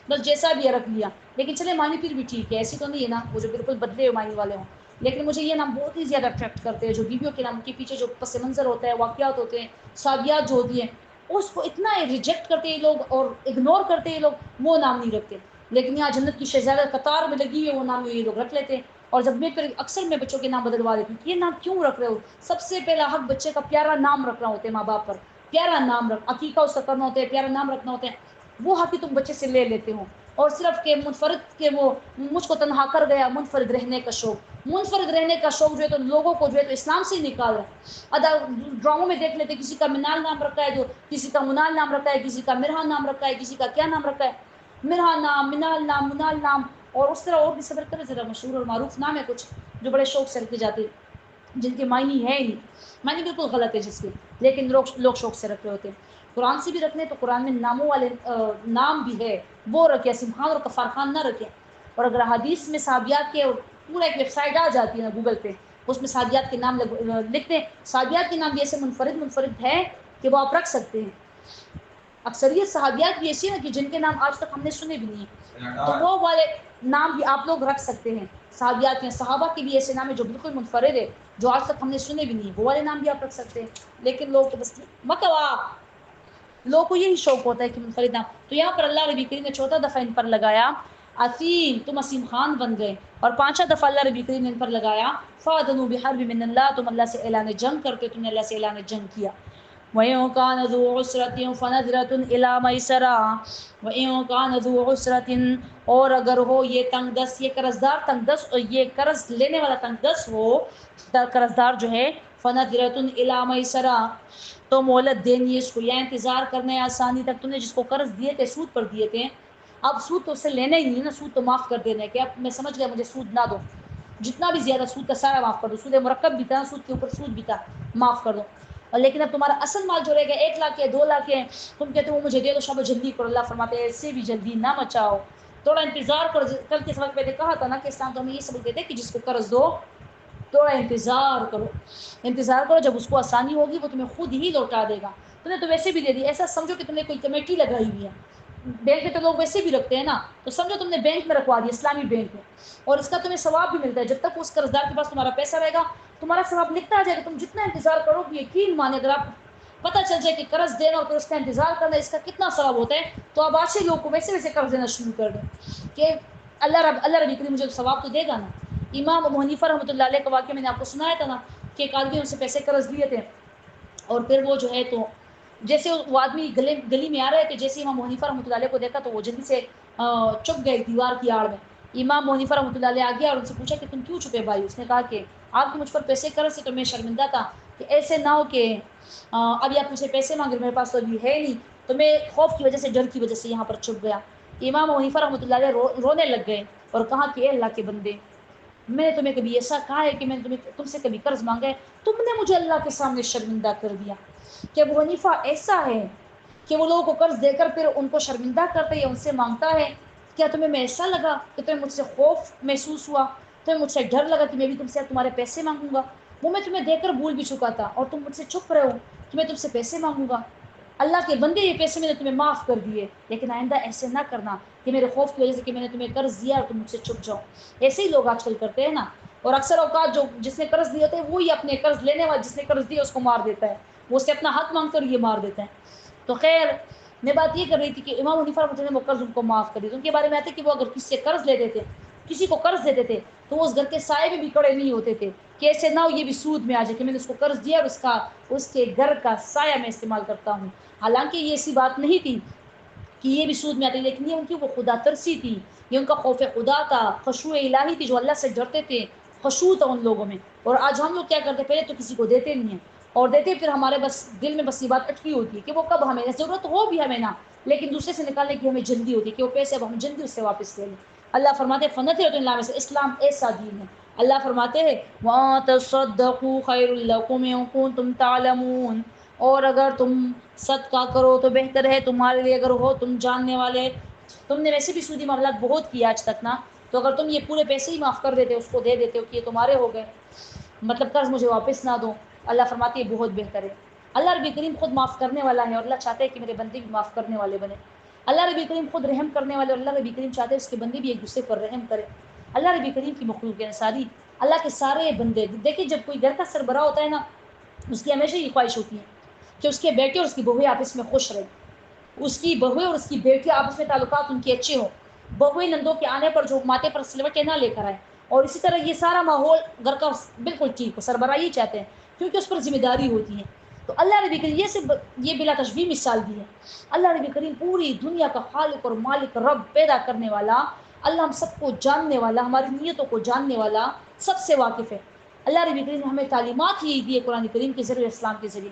بس جیسا بھی ہے رکھ لیا. لیکن چلے معنی پھر بھی ٹھیک ہے، ایسی تو نہیں ہے نا وہ جو بالکل بدلے ہوئے معنی والے ہوں. لیکن مجھے یہ نام بہت ہی زیادہ اٹریکٹ کرتے ہیں. جو بیویوں کے نام کے پیچھے جو پس منظر ہوتا ہے، واقعات ہوتے ہیں، صحابیات جو ہوتی ہیں، اس کو اتنا ریجیکٹ کرتے ہیں لوگ اور اگنور کرتے ہیں لوگ، وہ نام نہیں رکھتے. لیکن یہاں جنت کی شہزادہ قطار میں لگی ہوئی ہے، وہ نام یہ لوگ رکھ لیتے ہیں. اور جب میں پھر اکثر میں بچوں کے نام بدلوا دیتی ہوں، یہ نام کیوں رکھ رہے ہو؟ سب سے پہلا حق بچے کا پیارا نام رکھنا ہوتا ہے ماں باپ پر. پیارا نام رکھ، عقیقہ اس کا کرنا ہوتا ہے، پیارا نام رکھنا ہوتا ہے. وہ حق ہی تم بچے سے لے لیتے ہو. اور صرف کہ منفرد کے وہ مجھ کو تنہا کر گیا منفرد رہنے کا شوق. منفرد رہنے کا شوق جو ہے تو لوگوں کو جو ہے تو اسلام سے ہی نکال رہا ہے. ادا ڈراموں میں دیکھ لیتے کسی کا منال نام رکھا ہے، جو کسی کا منال نام رکھا ہے، کسی کا مرہا نام رکھا ہے، کسی کا کیا نام رکھا ہے، مرہا نام، منال نام، منال نام. اور اس طرح اور بھی صبر کرے ذرا مشہور اور معروف نام ہے کچھ جو بڑے شوق سے رکھے جاتے ہیں، جن کے معنی ہے ہی نہیں، معنی بالکل غلط ہے جس کے، لیکن لوگ شوق سے رکھ رہے ہوتے ہیں. قرآن سے بھی رکھنے تو قرآن میں ناموں والے نام بھی ہے وہ رکھے. اسم خان اور غفار خان نہ رکھے. اور اگر حدیث میں صحابیات کے پورا ایک ویب سائٹ آ جاتی ہے نا گوگل پہ، اس میں صحابیات کے نام لکھتے ہیں. صحابیات کے نام بھی ایسے منفرد ہے کہ وہ آپ رکھ سکتے ہیں. اکثریت صحابیات بھی ایسی ہیں کہ جن کے نام آج تک ہم نے سنے بھی نہیں ہیں، تو وہ والے نام بھی آپ لوگ رکھ سکتے ہیں. صحابیات میں صحابہ کے بھی ایسے نام ہیں جو بالکل منفرد ہے، جو آج تک ہم نے سنے بھی نہیں، وہ والے نام بھی آپ رکھ سکتے ہیں. لیکن لوگ تو بس لوگوں کو یہی شوق ہوتا ہے کہ منفرد نام. تو یہاں پر اللہ نبی کریم نے چوتھا دفعہ ان پر لگایا عظیم، تم عظیم خان بن گئے. اور پانچواں دفعہ اللہ نبی کریم نے ان پر لگایا فَأَذَنُوا بِحَرْبٍ مِّنَ اللَّهِ، تم اللہ سے اعلان جنگ کرتے، تم نے اللہ سے اعلان جنگ کیا. وَإِن كَانَ ذُو عُسْرَةٍ فَنَظْرَةٌ إِلَىٰ مَيْسَرَةٍ وَإِن كَانَ ذُو عُسْرَةٍ، اور اگر ہو یہ تنگ دست، یہ قرضدار تنگ دست، یہ قرض لینے والا تنگ دست ہو، قرضدار جو ہے، فَنَظْرَةٌ إِلَىٰ مَيْسَرَةٍ، تو مہلت دینی ہے اس کو، یا انتظار کرنا ہے آسانی تک. تم نے جس کو قرض دیے تھے سود پر دیے تھے، اب سود تو اس سے لینا ہی نہیں ہے نا، سود تو معاف کر دینا ہے کہ اب میں سمجھ گیا مجھے سود نہ دو، جتنا بھی زیادہ سود کا سارا معاف کر دو. سود مرکب بھی تھا، سود کے اوپر سود بھی تھا، معاف کر دو. اور لیکن اب تمہارا اصل مال جو رہے گا 1 لاکھ ہے، 2 لاکھ ہے، تم کہتے ہو وہ مجھے دے دو، شابو جلدی کرو. اللہ فرماتے ہیں ایسے بھی جلدی نہ مچاؤ، تھوڑا انتظار کرو. کل کے سبق میں نے کہا تھا نا کہ اسلام تو ہمیں یہ سبق دیتے کہ جس کو قرض دو تھوڑا انتظار کرو. انتظار کرو، جب اس کو آسانی ہوگی وہ تمہیں خود ہی لوٹا دے گا. تم نے تو ویسے بھی دے دی، ایسا سمجھو کہ تم نے کوئی کمیٹی لگائی ہوئی ہے. بینک میں تو لوگ ویسے بھی رکھتے ہیں نا، تو سمجھو تم نے بینک میں رکھوا دیا، اسلامی بینک میں، اور اس کا تمہیں ثواب بھی ملتا ہے. جب تک اس قرضدار کے پاس تمہارا پیسہ رہے گا تمہارا ثواب لکھتا آ جائے گا. تم جتنا انتظار کرو گے، یقین مانے اگر آپ پتہ چل جائے کہ قرض دینا اور پھر اس کا انتظار کرنا اس کا کتنا ثواب ہوتا ہے، تو آپ آج سے لوگوں کو ویسے قرض دینا شروع کر دیں کہ اللہ رب کریم مجھے ثواب تو دے گا نا. امام ابو حنیفہ رحمۃ اللہ علیہ کا واقعہ میں نے آپ کو سنایا تھا نا کہ ایک آدمی ان سے پیسے قرض لیے تھے، اور پھر وہ جو ہے تو جیسے وہ آدمی گلی میں آ رہے تھے، جیسے امام حنیفہ رحمۃ اللہ علیہ کو دیکھا تو وہ جلدی سے چھپ گئے دیوار کی آڑ میں. امام حنیفہ رحمۃ اللہ علیہ آ گیا اور ان سے پوچھا کہ تم کیوں چھپے بھائی؟ اس نے کہا کہ آپ مجھ پر پیسے قرض سے تو میں شرمندہ تھا کہ ایسے نہ ہو کہ ابھی آپ مجھے پیسے مانگ رہے، میرے پاس تو ابھی ہے نہیں، تو میں خوف کی وجہ سے، ڈر کی وجہ سے یہاں پر چھپ گیا. امام حنیفہ رحمۃ اللہ علیہ رونے لگ گئے اور کہا کہ اے اللہ کے بندے، میں نے تمہیں کبھی ایسا کہا ہے کہ میں نے تم سے کبھی قرض مانگا ہے؟ تم نے مجھے اللہ کے سامنے شرمندہ کر دیا. کہ ابو حنیفہ ایسا ہے کہ وہ لوگوں کو قرض دے کر پھر ان کو شرمندہ کرتا ہے یا ان سے مانگتا ہے. کیا تمہیں میں ایسا لگا کہ تمہیں مجھ سے خوف محسوس ہوا؟ تمہیں مجھ سے ڈر لگا کہ میں بھی تم سے تمہارے پیسے مانگوں گا، وہ میں تمہیں دے کر بھول بھی چکا تھا اور تم مجھ سے چھپ رہے ہو کہ میں تم سے پیسے مانگوں گا۔ اللہ کے بندے، یہ پیسے میں نے تمہیں معاف کر دیے، لیکن آئندہ ایسے نہ کرنا کہ میرے خوف کی وجہ سے کہ میں نے تمہیں قرض دیا اور تم مجھ سے چھپ جاؤ۔ ایسے ہی لوگ آج کل کرتے ہیں نا، اور اکثر اوقات جس نے قرض دیے ہوتے ہیں وہی اپنے قرض لینے والا جس نے قرض دیا اس کو مار دیتا ہے، وہ اس سے اپنا حق مانگ کر یہ مار دیتا ہے۔ تو خیر، میں بات یہ کر رہی تھی کہ امام حنیفہ رحمۃ اللہ نے وہ قرض ان کو معاف کر دیا۔ ان کے بارے میں آتا ہے کہ وہ اگر کسی سے قرض لیتے تھے، کسی کو قرض دیتے تھے، تو وہ اس گھر کے سائے میں بھی کڑے نہیں ہوتے تھے کہ ایسے نہ ہو یہ بھی سود میں آ جائے کہ میں نے اس کو قرض دیا اور اس کے گھر کا سایہ میں استعمال کرتا ہوں۔ حالانکہ یہ ایسی بات نہیں تھی کہ یہ بھی سود میں آتے، لیکن یہ ان کی وہ خدا ترسی تھی، یہ ان کا خوف خدا تھا، خشوع الہی تھی، جو اللہ سے ڈرتے تھے، خشوع تھا ان لوگوں میں۔ اور آج ہم لوگ کیا کرتے، پہلے تو کسی کو دیتے نہیں ہیں، اور دیتے پھر ہمارے بس دل میں بس یہ بات اٹکی ہوتی ہے کہ وہ کب ہمیں ضرورت ہو بھی ہمیں نہ، لیکن دوسرے سے نکالنے کی ہمیں جلدی ہوتی ہے کہ وہ پیسے اب ہم جلدی اس سے واپس لے لیں۔ اللہ فرماتے ہیں فنطرۃ اللہ میں سے، اسلام ایسا دین ہے۔ اللہ فرماتے ہیں وَأَن تَصَدَّقُوا خَيْرٌ لَكُمْ إِن كُنتُمْ تَعْلَمُونَ، اور اگر تم صدقہ کرو تو بہتر ہے تمہارے لیے اگر ہو تم جاننے والے۔ تم نے ویسے بھی سودی معاملات بہت کیے آج تک نا، تو اگر تم یہ پورے پیسے ہی معاف کر دیتے، اس کو دے دیتے ہو کہ یہ تمہارے ہو گئے، مطلب قرض مجھے واپس نہ دو، اللہ فرماتے ہیں بہت بہتر ہے۔ اللہ رب کریم خود معاف کرنے والا ہے، اور اللہ چاہتے ہیں کہ میرے بندے بھی معاف کرنے والے بنے۔ اللہ رب کریم خود رحم کرنے والے، اور اللہ رب کریم چاہتے ہیں اس کے بندے بھی ایک دوسرے پر رحم کرے۔ اللہ رب کریم کی مخلوق انسانی، اللہ کے سارے بندے، دیکھیں جب کوئی گھر کا سربراہ ہوتا ہے نا، اس کی ہمیشہ یہ خواہش ہوتی ہے کہ اس کے بیٹے اور اس کی بہویں آپس میں خوش رہیں، اس کی بہویں اور اس کی بیٹی آپس میں تعلقات ان کے اچھے ہوں، بہویں نندوں کے آنے پر جو ماتھے پر سلوٹیں نہ لے کر آئیں، اور اسی طرح یہ سارا ماحول گھر کا بالکل ٹھیک ہو۔ سربراہی چاہتے ہیں کیونکہ اس پر ذمہ داری ہوتی ہے۔ تو اللہ نبی کریم یہ بلا تشبیہ مثال دی ہے۔ اللہ نبی کریم پوری دنیا کا خالق اور مالک، رب، پیدا کرنے والا، اللہ ہم سب کو جاننے والا، ہماری نیتوں کو جاننے والا، سب سے واقف ہے۔ اللہ نبی کریم نے ہمیں تعلیمات ہی دی ہے قرآن کریم کے ذریعے، اسلام کے ذریعے،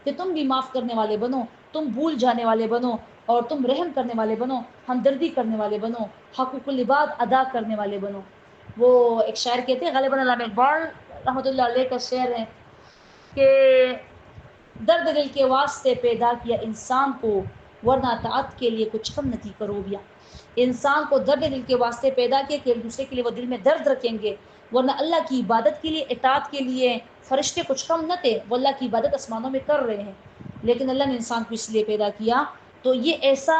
کہ تم بھی معاف کرنے والے بنو، تم بھول جانے والے بنو، اور تم رحم کرنے والے بنو، ہمدردی کرنے والے بنو، حقوق العباد ادا کرنے والے بنو۔ وہ ایک شاعر کہتے ہیں، غالباً علامہ اقبال رحمۃ اللہ علیہ کا شعر ہے کہ درد دل کے واسطے پیدا کیا انسان کو، ورنہ اطاعت کے لیے کچھ کم نہ تھی کروبیاں۔ انسان کو درد دل کے واسطے پیدا کیا کہ ایک دوسرے کے لیے وہ دل میں درد رکھیں گے، ورنہ اللہ کی عبادت کے لیے، اطاعت کے لیے فرشتے کچھ کم نہ تھے، وہ اللہ کی عبادت آسمانوں میں کر رہے ہیں، لیکن اللہ نے انسان کو اس لیے پیدا کیا۔ تو یہ ایسا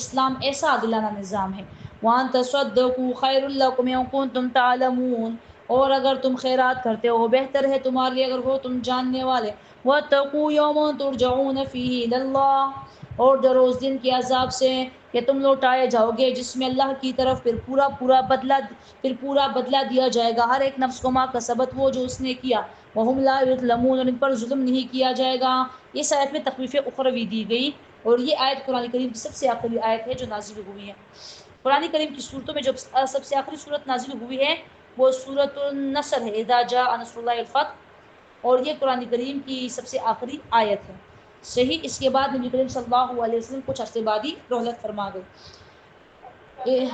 اسلام، ایسا عادلانہ نظام ہے۔ وَأَن تَصَدَّقُوا خَيْرٌ لَكُمْ إِن كُنتُمْ تَعْلَمُونَ، اور اگر تم خیرات کرتے ہو بہتر ہے تمہارے لیے اگر ہو تم جاننے والے۔ وَاتَّقُوا يَوْمًا تُرْجَعُونَ فِيهِ إِلَى اللَّهِ، اور ڈرو اس دن کے عذاب سے کہ تم لوٹائے جاؤ گے، جس میں اللہ کی طرف پھر پورا بدلہ دیا جائے گا، ہر ایک نفس کو ما کسبت، وہ جو اس نے کیا، وَهُمْ لَا يُظْلَمُونَ، اور ان پر ظلم نہیں کیا جائے گا۔ اس آیت میں تخفیف اخروی دی گئی، اور یہ آیت قرآن کریم کی سب سے آخری آیت ہے جو نازل ہوئی ہے۔ قرآن کریم کی صورتوں میں جو سب سے آخری صورت نازل ہوئی ہے وہ سورۃ النصر ہے، اذا جاء نصر اللہ الفتح، اور یہ قرآن کریم کی سب سے آخری آیت ہے۔ صحیح، اس کے بعد نبی کریم صلی اللہ علیہ وسلم کچھ عرصے بعد ہی رحلت فرما گئے۔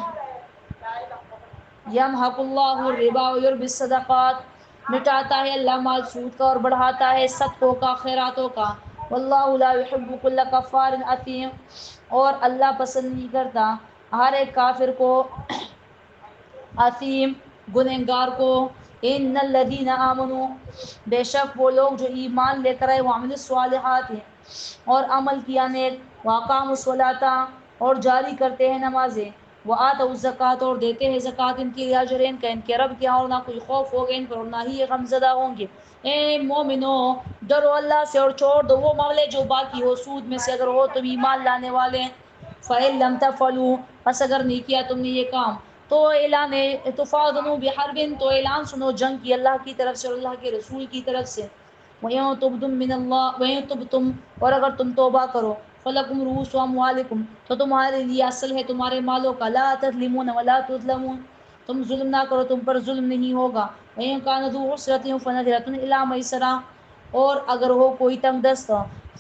یمحق اللہ الربا ویربی الصدقات، مٹاتا ہے اللہ مال سود کا اور بڑھاتا ہے صدقوں کا، خیراتوں کا۔ واللہ لا يحب كل كفار اثیم، اور اللہ پسند نہیں کرتا ہر ایک کافر کو، اثیم، گنہگار کو۔ ان الذین آمنوا، بے شک وہ لوگ جو ایمان لے کر آئے، وعملوا الصالحات، اور عمل کیا نیک، واقاموا الصلاۃ، اور جاری کرتے ہیں نمازیں، وآتوا الزکوٰۃ، اور دیتے ہیں زکوٰۃ، ان کے لیے اجر ان کا ان کے رب کے ہاں، اور نہ کوئی خوف ہوگا ان پر اور نہ ہی یہ غم زدہ ہوں گے۔ اے مومنو، ڈرو اللہ سے اور چھوڑ دو وہ معاملے جو باقی ہو سود میں سے، اگر ہو تم ایمان لانے والے۔ فَإِن لَمْ تَفْعَلُوا، پس اگر نہیں کیا تم نے یہ کام، تو اعلان فَأْذَنُوا بِحَرْبٍ، تو اعلان سنو جنگ کی اللہ کی طرف سے اور اللہ کے رسول کی طرف سے۔ وَإِن تُبْتُم مِّنَ اللَّهِ وَإِن تُبْتُم، اور اگر تم توبہ کرو، فَلَكُمْ رُءُوسُ أَمْوَالِكُمْ، تو تمہارے لیے اصل ہے تمہارے مالوں کا، لَا تَظْلِمُونَ وَلَا تُظْلَمُونَ، تم ظلم نہ کرو تم پر ظلم نہیں ہوگا۔ وَإِن كَانَ ذُو عُسْرَةٍ فَنَظِرَةٌ إِلَىٰ مَيْسَرَةٍ، اور اگر ہو کوئی تنگ دست،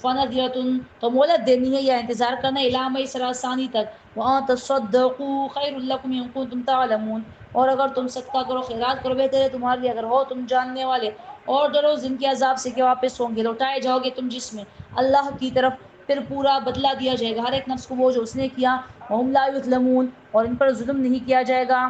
فَنَظِرَةٌ، تو مہلت دینی ہے یا انتظار کرنا، إِلَىٰ مَيْسَرَةٍ، آسانی تک۔ وَأَن تَصَدَّقُوا خَيْرٌ لَكُمْ إِن كُنتُمْ تَعْلَمُونَ، اور اگر تم صدقہ کرو، خیرات کرو، بہتر ہے تمہارے لیے اگر ہو تم جاننے والے۔ اور ڈرو جن کے عذاب سے کہ واپس ہوں گے، لوٹائے جاؤ گے تم جس میں اللہ کی طرف، پھر پورا بدلہ دیا جائے گا ہر ایک نفس کو وہ جو اس نے کیا، وَهُمْ لَا يُظْلَمُونَ، اور ان پر ظلم نہیں کیا جائے گا۔